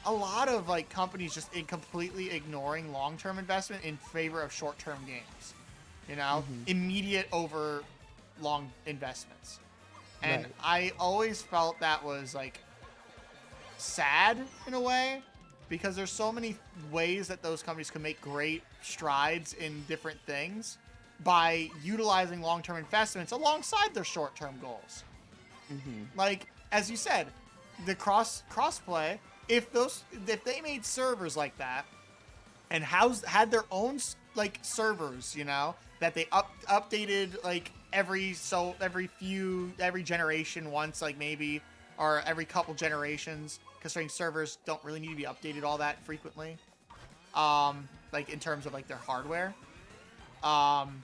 a lot of like companies just completely ignoring long-term investment in favor of short-term gains. Mhm. Immediate over long investments. And Right. I always felt that was like sad in a way, because there's so many ways that those companies can make great strides in different things by utilizing long-term investments alongside their short-term goals. Mhm. Like as you said, the crossplay, if they made servers like that and had their own like servers, that they updated like every generation once, like maybe, or every couple generations, considering servers don't really need to be updated all that frequently. Like in terms of like their hardware. Um,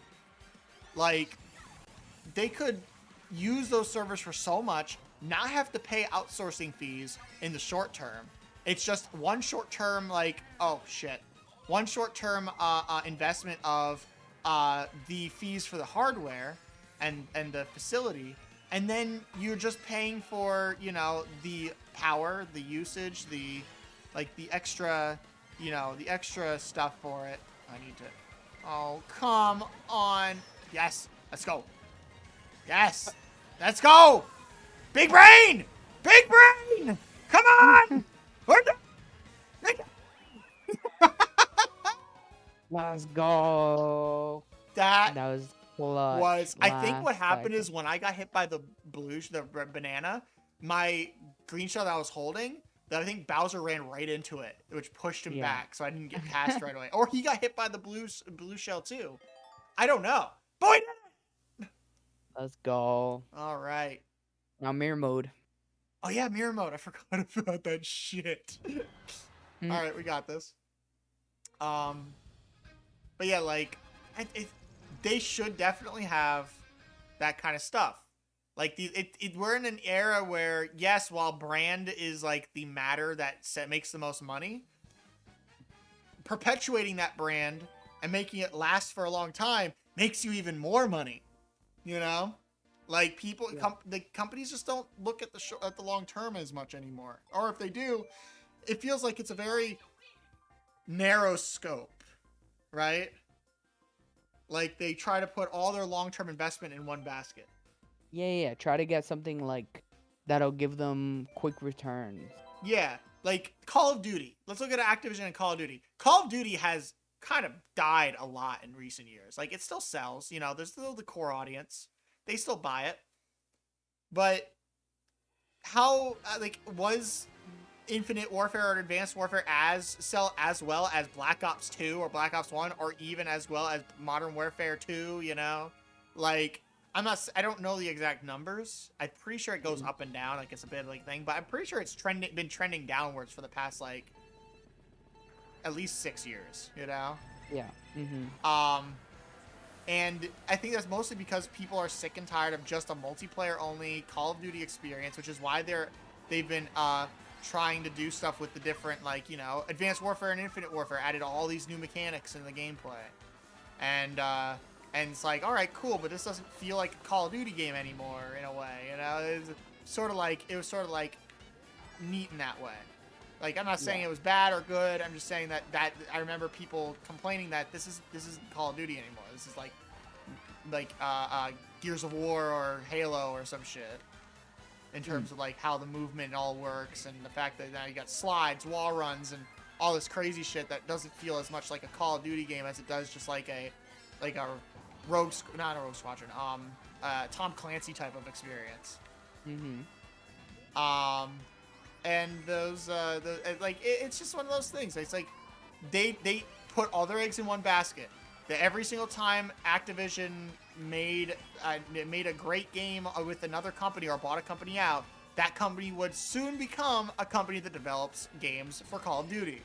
like they could use those servers for so much, not have to pay outsourcing fees in the short term. It's just one short term, like, oh shit, one short term investment of the fees for the hardware and the facility, and then you're just paying for the power, the usage, the extra the extra stuff for it. I need to Oh, come on. Yes. Let's go. Yes. Let's go. Big brain. Big brain. Come on. We're done. Let's go. That That was clutch. was, I think what Last happened second. is when I got hit by the banana, my green shell that I was holding, that I think Bowser ran right into it, which pushed him Yeah. back, so I didn't get past right away. Or he got hit by the blue shell too. I don't know. But we did it! Let's go. All right. Now mirror mode. Oh yeah, mirror mode. I forgot about that shit. Mm. All right, we got this. But yeah, like, they should definitely have that kind of stuff. Like, we're in an era where, yes, while brand is like the matter that makes the most money, perpetuating that brand and making it last for a long time makes you even more money. You know, like people, Yeah. the companies just don't look at the long term as much anymore. Or if they do, it feels like it's a very narrow scope, right? Like they try to put all their long-term investment in one basket. Yeah. Try to get something like that'll give them quick returns. Yeah, like Call of Duty. Let's look at Activision and Call of Duty. Call of Duty has kind of died a lot in recent years. Like it still sells, you know, there's still the core audience. They still buy it. But how was Infinite Warfare or Advanced Warfare sell as well as Black Ops 2 or Black Ops 1 or even as well as Modern Warfare 2, you know? Like I don't know the exact numbers. I'm pretty sure it goes up and down, like it's a bit like thing, but I'm pretty sure it's been trending downwards for the past like at least 6 years, you know? Yeah. Mm-hmm. And I think that's mostly because people are sick and tired of just a multiplayer only Call of Duty experience, which is why they've been trying to do stuff with the different, like, you know, Advanced Warfare and Infinite Warfare added all these new mechanics in the gameplay. And it's like, all right, cool, but this doesn't feel like a Call of Duty game anymore in a way, you know? It was sort of like neat in that way. Like, I'm not saying it was bad or good. I'm just saying that I remember people complaining that this isn't Call of Duty anymore. This is like Gears of War or Halo or some shit. In terms of like how the movement all works and the fact that now you got slides, wall runs, and all this crazy shit that doesn't feel as much like a Call of Duty game as it does just like a not a Rogue Squadron, Tom Clancy type of experience. Mm-hmm. And those it's just one of those things. It's like they put all their eggs in one basket. That every single time Activision made a great game with another company or bought a company out, that company would soon become a company that develops games for Call of Duty.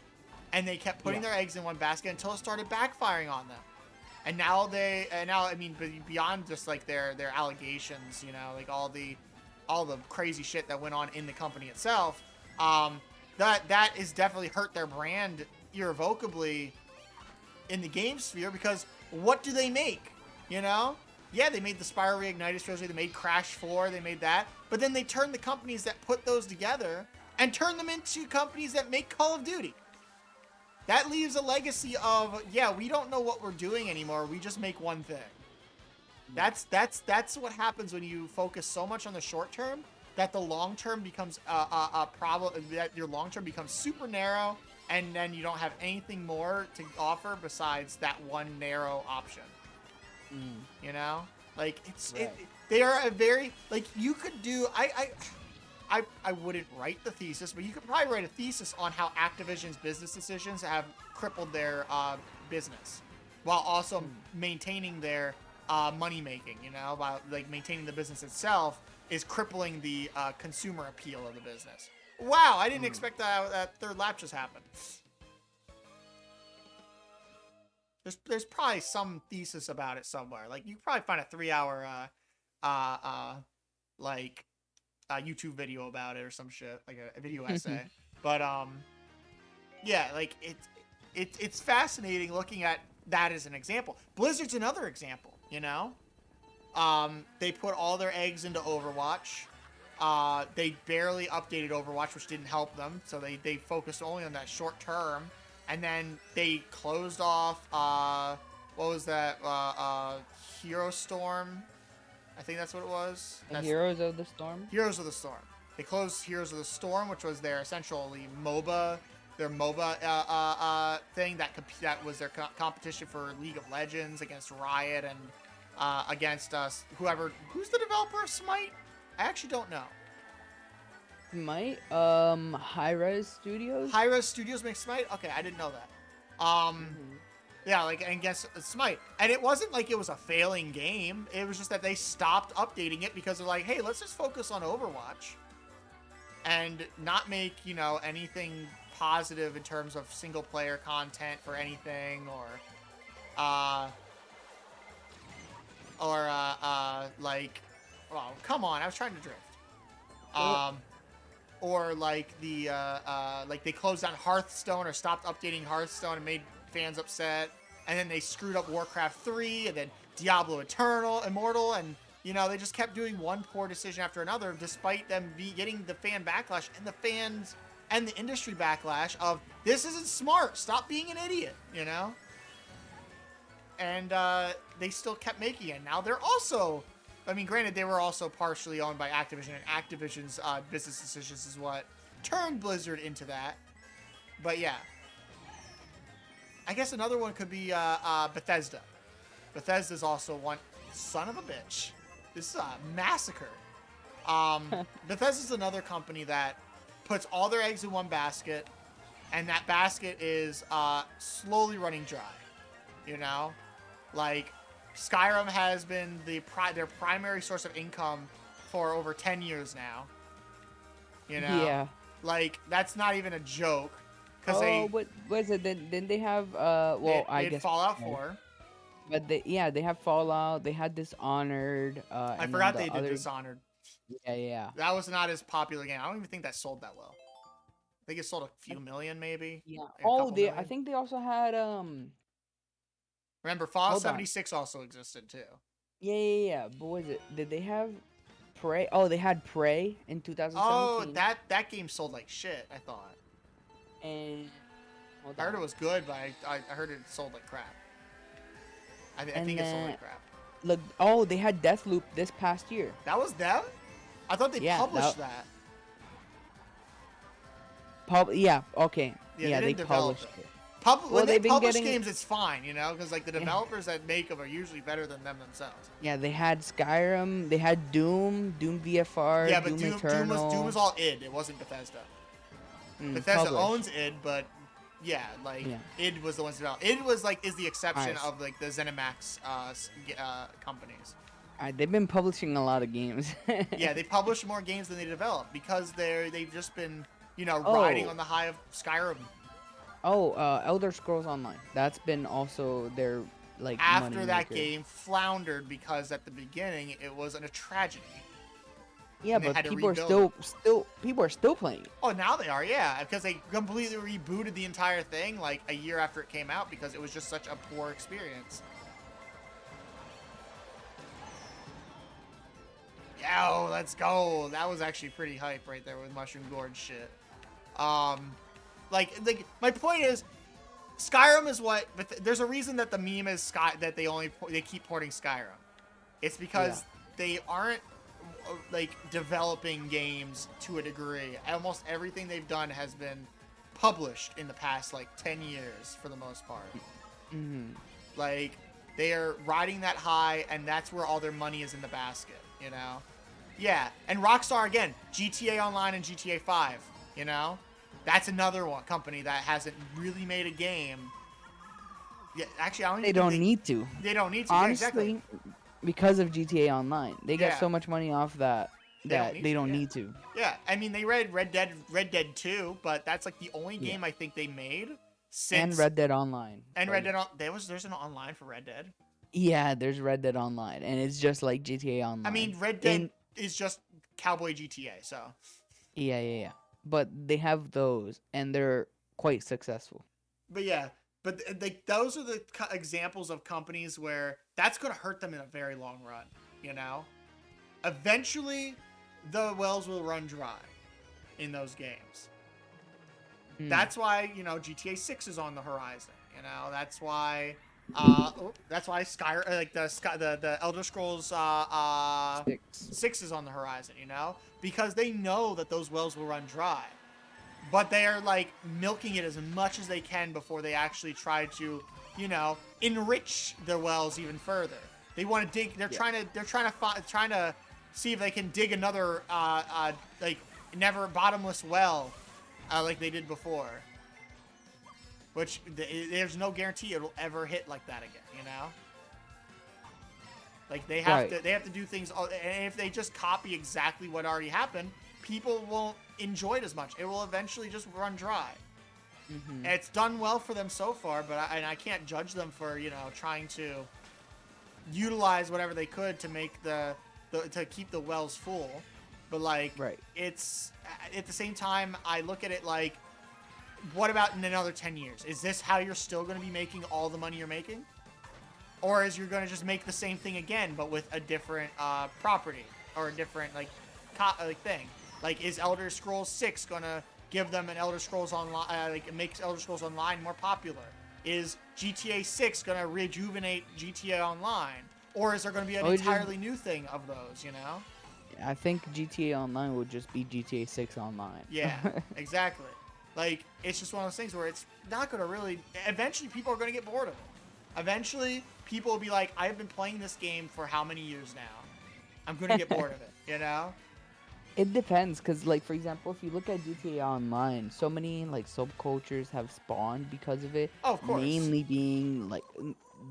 And they kept putting their eggs in one basket until it started backfiring on them. And now I mean, beyond just like their allegations, you know, like all the crazy shit that went on in the company itself, that is definitely hurt their brand irrevocably in the game sphere, because what do they make? You know? Yeah, they made the Spyro Reignited trilogy, they made Crash 4, they made that, but then they turned the companies that put those together and turned them into companies that make Call of Duty. That leaves a legacy of, yeah, we don't know what we're doing anymore, we just make one thing. That's what happens when you focus so much on the short term that the long term becomes a problem, that your long term becomes super narrow, and then you don't have anything more to offer besides that one narrow option. You know, like they are a very, like, you could do, I wouldn't write the thesis, but you could probably write a thesis on how Activision's business decisions have crippled their business while also maintaining their money making, you know, by like maintaining the business itself is crippling the consumer appeal of the business. Wow, I didn't expect that third lap just happened. There's probably some thesis about it somewhere. Like you could probably find a 3-hour YouTube video about it or some shit, like a video essay. But yeah, like it's fascinating looking at that as an example. Blizzard's another example, you know? They put all their eggs into Overwatch. They barely updated Overwatch, which didn't help them, so they focused only on that short term. And then they closed off what was that? Hero Storm. I think that's what it was. That's Heroes of the Storm. Heroes of the Storm. They closed Heroes of the Storm, which was their essentially MOBA, their MOBA thing that was their competition for League of Legends against Riot and against who's the developer of Smite? I actually don't know. Smite. Hi-Res Studios. Hi-Res Studios makes Smite? Okay, I didn't know that. Yeah, like, and against Smite. And it wasn't like it was a failing game. It was just that they stopped updating it because they're like, hey, let's just focus on Overwatch. And not make, anything positive in terms of single-player content for anything, like, well, come on, I was trying to drift. Or like like they closed down Hearthstone or stopped updating Hearthstone and made fans upset, and then they screwed up Warcraft 3 and then Diablo Immortal, and they just kept doing one poor decision after another, despite them getting the fan backlash and the fans and the industry backlash of this isn't smart, stop being an idiot, and they still kept making it. Now they're also, granted, they were also partially owned by Activision, and Activision's business decisions is what turned Blizzard into that. But yeah. I guess another one could be Bethesda. Bethesda's also one son of a bitch. This is a massacre. Bethesda's another company that puts all their eggs in one basket, and that basket is slowly running dry. Like Skyrim has been their primary source of income for over 10 years now. Yeah. Like that's not even a joke. What was it? Didn't they have I guess Fallout 4. But they have Fallout. They had Dishonored. I forgot they did Dishonored. Yeah. That was not as popular game. I don't even think that sold that well. I think it sold a few million, maybe. Yeah. I Million. think they also had Remember, Fallout 76 also existed too. Yeah. But what was it? Did they have Prey? Oh, they had Prey in 2017. Oh, that game sold like shit, I thought. And I heard it was good, but I heard it sold like crap. I think it sold like crap. Look, they had Deathloop this past year. That was them? I thought they published that. Yeah, okay. Yeah, they published it. When they publish games, it's fine, because like the developers that make them are usually better than them themselves. Yeah, they had Skyrim, they had Doom VFR, yeah, but Doom Eternal. Doom was all id. It wasn't Bethesda. Bethesda owns id, but id was the ones developed. Id was is the exception of like the ZeniMax companies. They've been publishing a lot of games. Yeah, they publish more games than they develop because they've just been riding on the high of Skyrim. Elder Scrolls Online. That's been also their after that game floundered because at the beginning it was a tragedy. Yeah, but people are still playing. Oh, now they are, yeah, because they completely rebooted the entire thing like a year after it came out because it was just such a poor experience. Yo, let's go. That was actually pretty hype right there with Mushroom Gorge shit. Like my point is, Skyrim is what. But there's a reason that the meme is that they keep porting Skyrim. It's because they aren't developing games to a degree. Almost everything they've done has been published in the past 10 years for the most part. Mm-hmm. Like they are riding that high, and that's where all their money is in the basket. Yeah, and Rockstar again, GTA Online and GTA 5. That's another company that hasn't really made a game. Yeah, actually, They don't need to. They don't need to. Honestly, yeah, exactly. Because of GTA Online, they get so much money off that they don't need to. Yeah, they read Red Dead 2, but that's the only game I think they made since. And Red Dead Online. And Red Dead there's an online for Red Dead. Yeah, there's Red Dead Online, and it's just like GTA Online. Red Dead is just Cowboy GTA, so. Yeah. But they have those, and they're quite successful. But yeah, those are the examples of companies where that's going to hurt them in a very long run, Eventually, the wells will run dry in those games. That's why, GTA 6 is on the horizon, That's why That's why the Elder Scrolls 6. 6 is on the horizon, you know, because they know that those wells will run dry, but they are like milking it as much as they can before they actually try to, you know, enrich their wells even further. They want to dig. They're trying to see if they can dig another like never bottomless well, like they did before. Which there's no guarantee it'll ever hit like that again, you know. Like they have to do things, and if they just copy exactly what already happened, people won't enjoy it as much. It will eventually just run dry. Mm-hmm. It's done well for them so far, but I can't judge them for, you know, trying to utilize whatever they could to make to keep the wells full. But like, it's at the same time, I look at it like, what about in another 10 years? Is this how you're still going to be making all the money you're making? Or is you're going to just make the same thing again, but with a different property or a different like thing? Like, is Elder Scrolls 6 going to give them an Elder Scrolls Online, like it makes Elder Scrolls Online more popular? Is GTA 6 going to rejuvenate GTA Online? Or is there going to be an entirely new thing of those, you know? I think GTA Online will just be GTA 6 Online. Yeah, exactly. Like, it's just one of those things where it's not going to really... Eventually, people are going to get bored of it. Eventually, people will be like, I've been playing this game for how many years now? I'm going to get bored of it, you know? It depends, because, like, for example, if you look at GTA Online, so many, like, subcultures have spawned because of it. Oh, of course. Mainly being, like,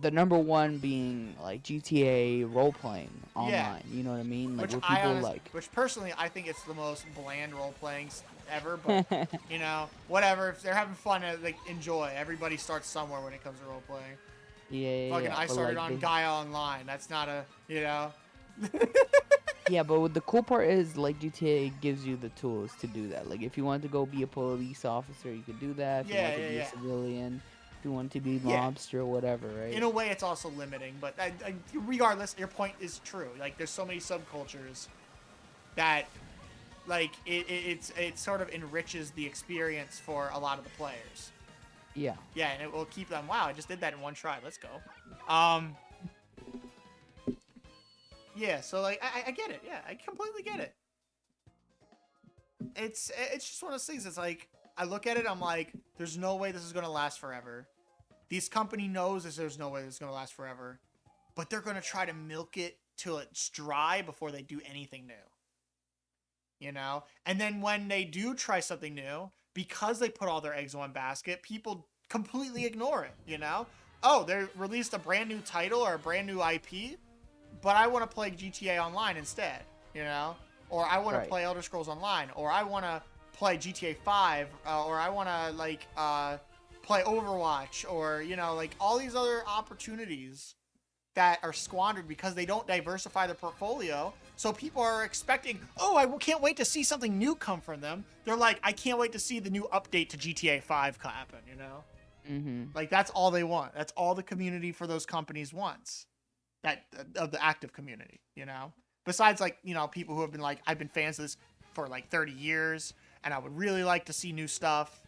the number one being, like, GTA role-playing online. Yeah. You know what I mean? Like, Which personally, I think it's the most bland role-playing ever, but, you know, whatever. If they're having fun, like, enjoy. Everybody starts somewhere when it comes to role-playing. Yeah. I started on Gaia Online. That's not a, you know... Yeah, but the cool part is, like, GTA gives you the tools to do that. Like, if you want to go be a police officer, you could do that. If you want to be a civilian, if you want to be mobster or whatever, right? In a way, it's also limiting, but regardless, your point is true. Like, there's so many subcultures that, like, it sort of enriches the experience for a lot of the players. Yeah. Yeah, and it will keep them, wow, I just did that in one try. Let's go. Yeah, so, like, I get it. Yeah, I completely get it. It's just one of those things. It's like, I look at it, I'm like, there's no way this is going to last forever. This company knows there's no way this is going to last forever. But they're going to try to milk it till it's dry before they do anything new. You know? And then when they do try something new, because they put all their eggs in one basket, people completely ignore it, you know? Oh, they released a brand new title or a brand new IP, but I want to play GTA Online instead, you know? Or I want to play Elder Scrolls Online, or I want to play GTA 5, or I want to, like, play Overwatch, or, you know, like, all these other opportunities that are squandered because they don't diversify their portfolio. So people are expecting, oh, I can't wait to see something new come from them. They're like, I can't wait to see the new update to GTA 5 happen, you know? Mm-hmm. Like, that's all they want. That's all the community for those companies wants. Of the active community, you know? Besides, like, you know, people who have been like, I've been fans of this for like 30 years, and I would really like to see new stuff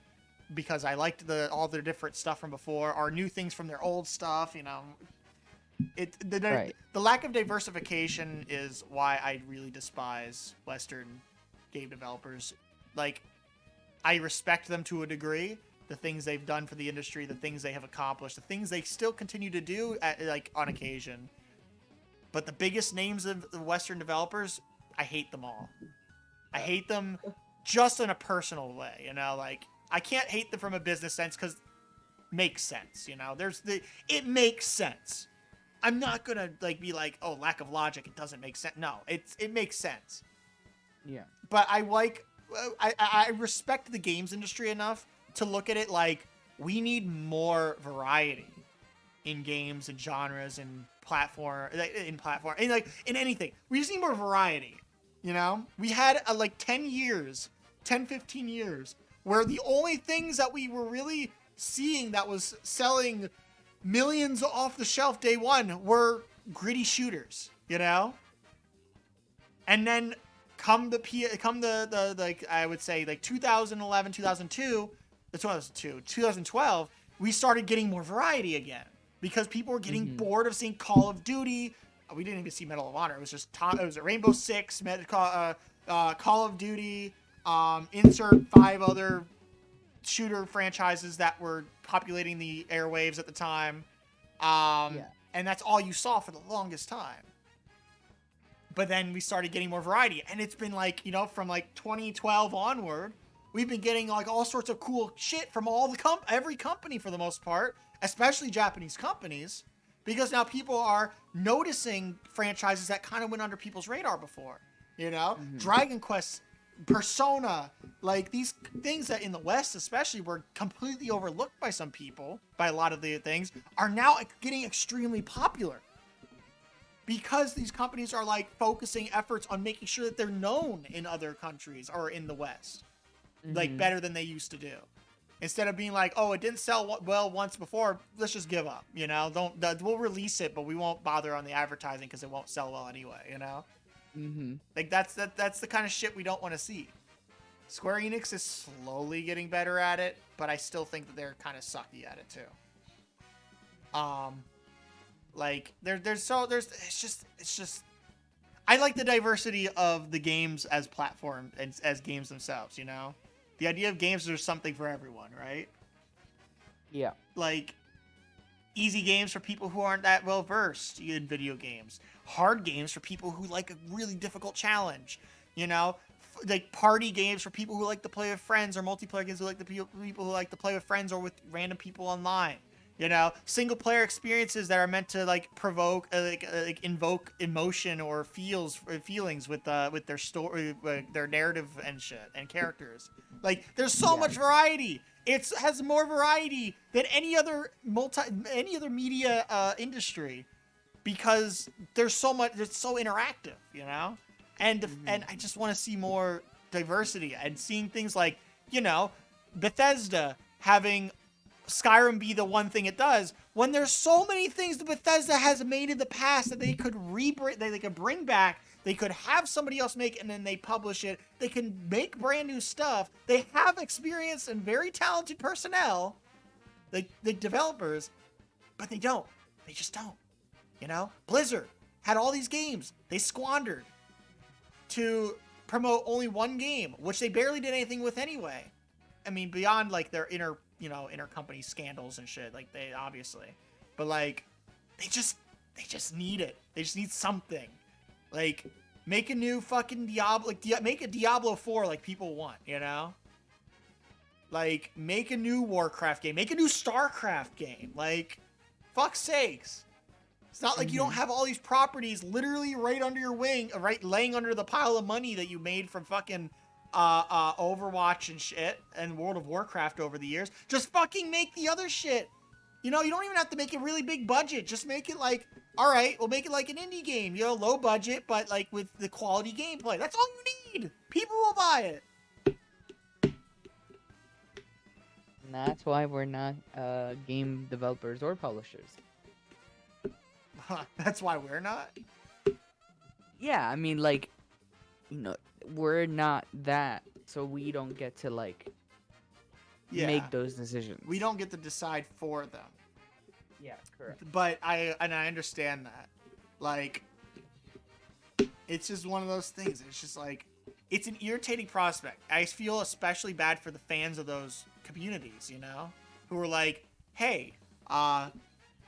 because I liked all their different stuff from before, or new things from their old stuff, you know? The lack of diversification is why I really despise Western game developers. Like, I respect them to a degree, the things they've done for the industry, the things they have accomplished, the things they still continue to do on occasion. But the biggest names of the Western developers, I hate them all. I hate them just in a personal way, you know? Like, I can't hate them from a business sense because it makes sense, you know? It makes sense. I'm not gonna, like, be like, oh, lack of logic, it doesn't make sense. No, it makes sense. Yeah. But I respect the games industry enough to look at it like, we need more variety in games and genres and platform and like in anything. We just need more variety, you know? We had like 10 15 years where the only things that we were really seeing that was selling millions off the shelf day one were gritty shooters, you know? And then come the like, I would say like 2011, 2012, we started getting more variety again. because people were getting Mhm. bored of seeing Call of Duty. We didn't even see Medal of Honor. It was just it was a Rainbow Six, Call of Duty, insert 5 other shooter franchises that were populating the airwaves at the time. Yeah. And that's all you saw for the longest time. But then we started getting more variety, and it's been like, you know, from like 2012 onward, we've been getting like all sorts of cool shit from all the every company for the most part, especially Japanese companies, because now people are noticing franchises that kind of went under people's radar before. You know, Dragon Quest, Persona, like these things that in the West especially were completely overlooked by some people, by a lot of the things, are now getting extremely popular. Because these companies are like focusing efforts on making sure that they're known in other countries or in the West, like better than they used to do. Instead of being like, oh, it didn't sell well once before, let's just give up. You know, we'll release it, but we won't bother on the advertising because it won't sell well anyway. You know, like that's the kind of shit we don't want to see. Square Enix is slowly getting better at it, but I still think that they're kind of sucky at it too. Like it's just I like the diversity of the games as platform and as games themselves, you know? The idea of games, there's something for everyone, right? Yeah. Like easy games for people who aren't that well versed in video games. Hard games for people who like a really difficult challenge, you know? Like party games for people who like to play with friends, or multiplayer games who like the people who like to play with friends or with random people online. You know, single player experiences that are meant to like provoke, like invoke emotion or feelings with their story, their narrative and shit and characters. Like, there's so much variety. It has more variety than any other media industry, because there's so much. It's so interactive, you know, and I just want to see more diversity and seeing things like, you know, Bethesda having Skyrim be the one thing it does, when there's so many things that Bethesda has made in the past that they could they could bring back, they could have somebody else make, and then they publish it. They can make brand new stuff. They have experienced and very talented personnel, the developers, but they don't. They just don't. You know, Blizzard had all these games they squandered to promote only one game, which they barely did anything with anyway. I mean, beyond like their intercompany scandals and shit, like they obviously, but like they just need it. They just need something. Like, make a new fucking Diablo, like make a Diablo 4 like people want, you know? Like, make a new Warcraft game, make a new StarCraft game. Like, fuck's sakes. It's not like you don't have all these properties literally right under your wing, right laying under the pile of money that you made from fucking Overwatch and shit and World of Warcraft over the years. Just fucking make the other shit. You know, you don't even have to make a really big budget. Just make it like, all right, we'll make it like an indie game, you know, low budget, but like with the quality gameplay. That's all you need. People will buy it. And that's why we're not game developers or publishers. That's why we're not. Yeah, I mean, like, you know, we're not that, so we don't get to like make those decisions. We don't get to decide for them. Yeah, correct. But I understand that. Like, it's just one of those things. It's just like, it's an irritating prospect. I feel especially bad for the fans of those communities, you know, who are like, hey,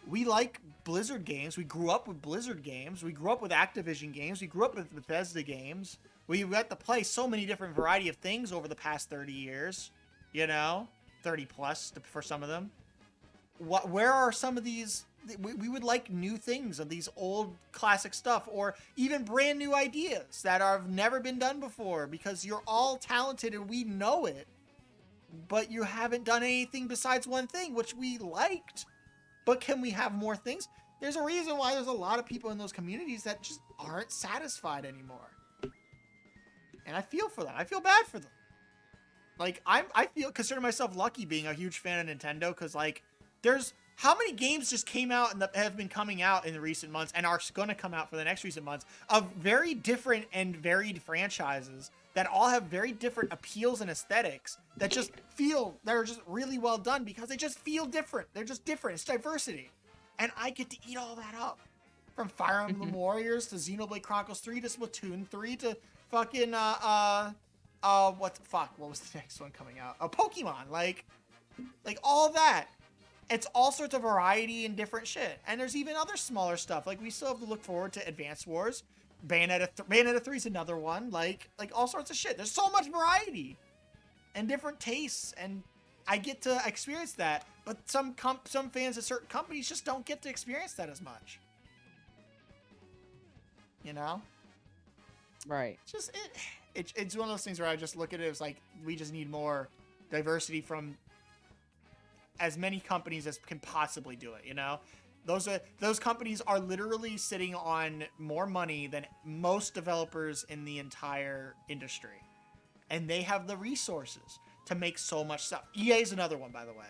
we like Blizzard games. We grew up with Blizzard games. We grew up with Activision games. We grew up with Bethesda games. We got to play so many different variety of things over the past 30 years, you know, 30 plus for some of them. Where are some of these? We would like new things of these old classic stuff, or even brand new ideas that have never been done before, because you're all talented and we know it, but you haven't done anything besides one thing, which we liked. But can we have more things? There's a reason why there's a lot of people in those communities that just aren't satisfied anymore. And I feel for them. I feel bad for them. Like, I consider myself lucky being a huge fan of Nintendo, because, like, there's how many games just came out and have been coming out in the recent months and are going to come out for the next recent months of very different and varied franchises that all have very different appeals and aesthetics that just feel, that are just really well done because they just feel different. They're just different. It's diversity. and I get to eat all that up. From Fire Emblem Warriors to Xenoblade Chronicles 3 to Splatoon 3 to fucking what the fuck? What was the next one coming out? Pokemon. Like all that. It's all sorts of variety and different shit. And there's even other smaller stuff. Like we still have to look forward to Advance Wars. Bayonetta 3 is another one. Like all sorts of shit. There's so much variety and different tastes, and I get to experience that. But some fans of certain companies just don't get to experience that as much. You know? Right. It's one of those things where I just look at it as like, we just need more diversity from as many companies as can possibly do it, you know? Those companies are literally sitting on more money than most developers in the entire industry. And they have the resources to make so much stuff. EA is another one, by the way.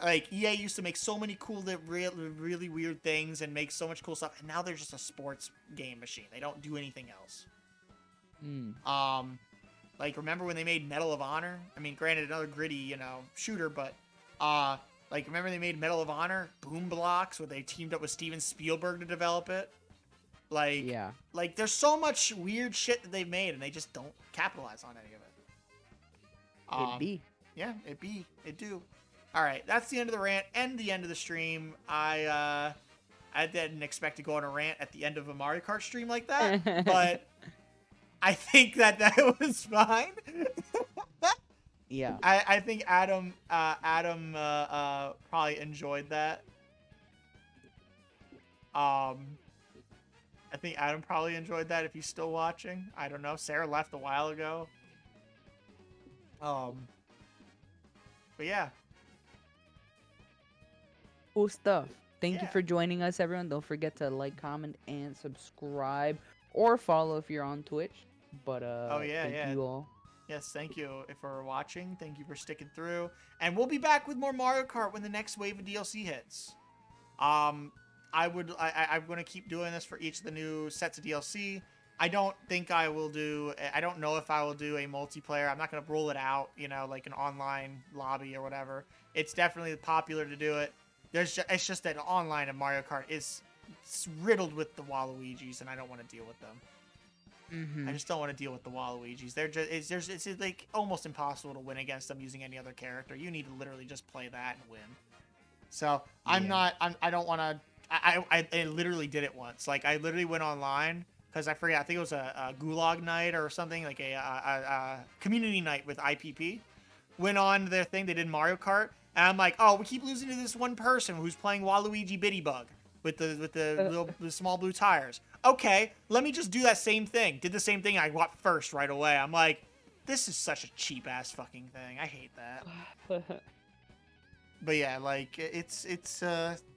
Like, EA used to make so many cool, really weird things and make so much cool stuff, and now they're just a sports game machine. They don't do anything else. Like, remember when they made Medal of Honor? I mean, granted, another gritty, you know, shooter, but, like, remember they made Medal of Honor? Boom Blocks, where they teamed up with Steven Spielberg to develop it? Like, yeah. Like, there's so much weird shit that they've made, and they just don't capitalize on any of it. It be. Yeah, it do. All right, that's the end of the rant and the end of the stream. I didn't expect to go on a rant at the end of a Mario Kart stream like that, but I think that was fine. Yeah. I think Adam probably enjoyed that. I think Adam probably enjoyed that if he's still watching. I don't know. Sarah left a while ago. But yeah. Cool stuff. Thank you Yeah. for joining us, everyone. Don't forget to like, comment, and subscribe, or follow if you're on Twitch. But thank you all. Yes, thank you for watching. Thank you for sticking through. And we'll be back with more Mario Kart when the next wave of DLC hits. I'm going to keep doing this for each of the new sets of DLC. I don't know if I will do a multiplayer. I'm not going to roll it out, you know, like an online lobby or whatever. It's definitely popular to do it. It's just that online of Mario Kart is riddled with the Waluigis, and I don't want to deal with them. I just don't want to deal with the Waluigis. It's like almost impossible to win against them using any other character. You need to literally just play that and win. So I don't want to. I literally did it once. Like I literally went online because I forget. I think it was a Gulag night or something, like a community night with IPP. Went on their thing. They did Mario Kart, and I'm like, oh, we keep losing to this one person who's playing Waluigi Biddybug with the small blue tires. Okay, let me just do that same thing. Did the same thing. I got first right away. I'm like, this is such a cheap ass fucking thing. I hate that. But yeah, like it's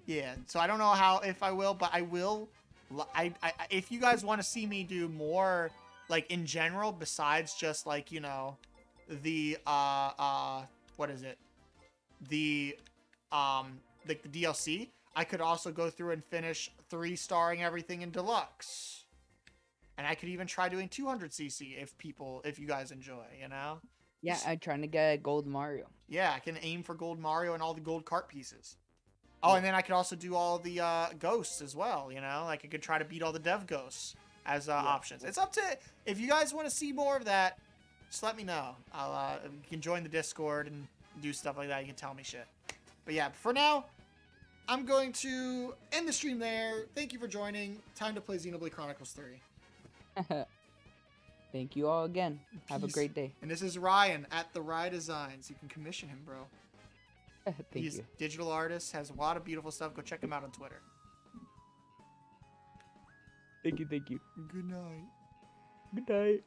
yeah. So I don't know if I will, but I will. If you guys want to see me do more, like in general, besides just like, you know, the what is it? The like the DLC, I could also go through and finish 3-starring everything in Deluxe. And I could even try doing 200cc if you guys enjoy, you know? Yeah, I'm trying to get Gold Mario. Yeah, I can aim for Gold Mario and all the Gold Kart pieces. Oh, and then I could also do all the ghosts as well, you know? Like I could try to beat all the dev ghosts as options. It's up to, if you guys want to see more of that, just let me know. You can join the Discord and do stuff like that. You can tell me shit. But yeah, for now, I'm going to end the stream there. Thank you for joining. Time to play Xenoblade Chronicles 3. Thank you all again. Have a Peace. great day. And this is Ryan at The Rye Designs. You can commission him, bro. He's you. digital artist, has a lot of beautiful stuff. Go check him out on Twitter. Thank you. Good night. Good night.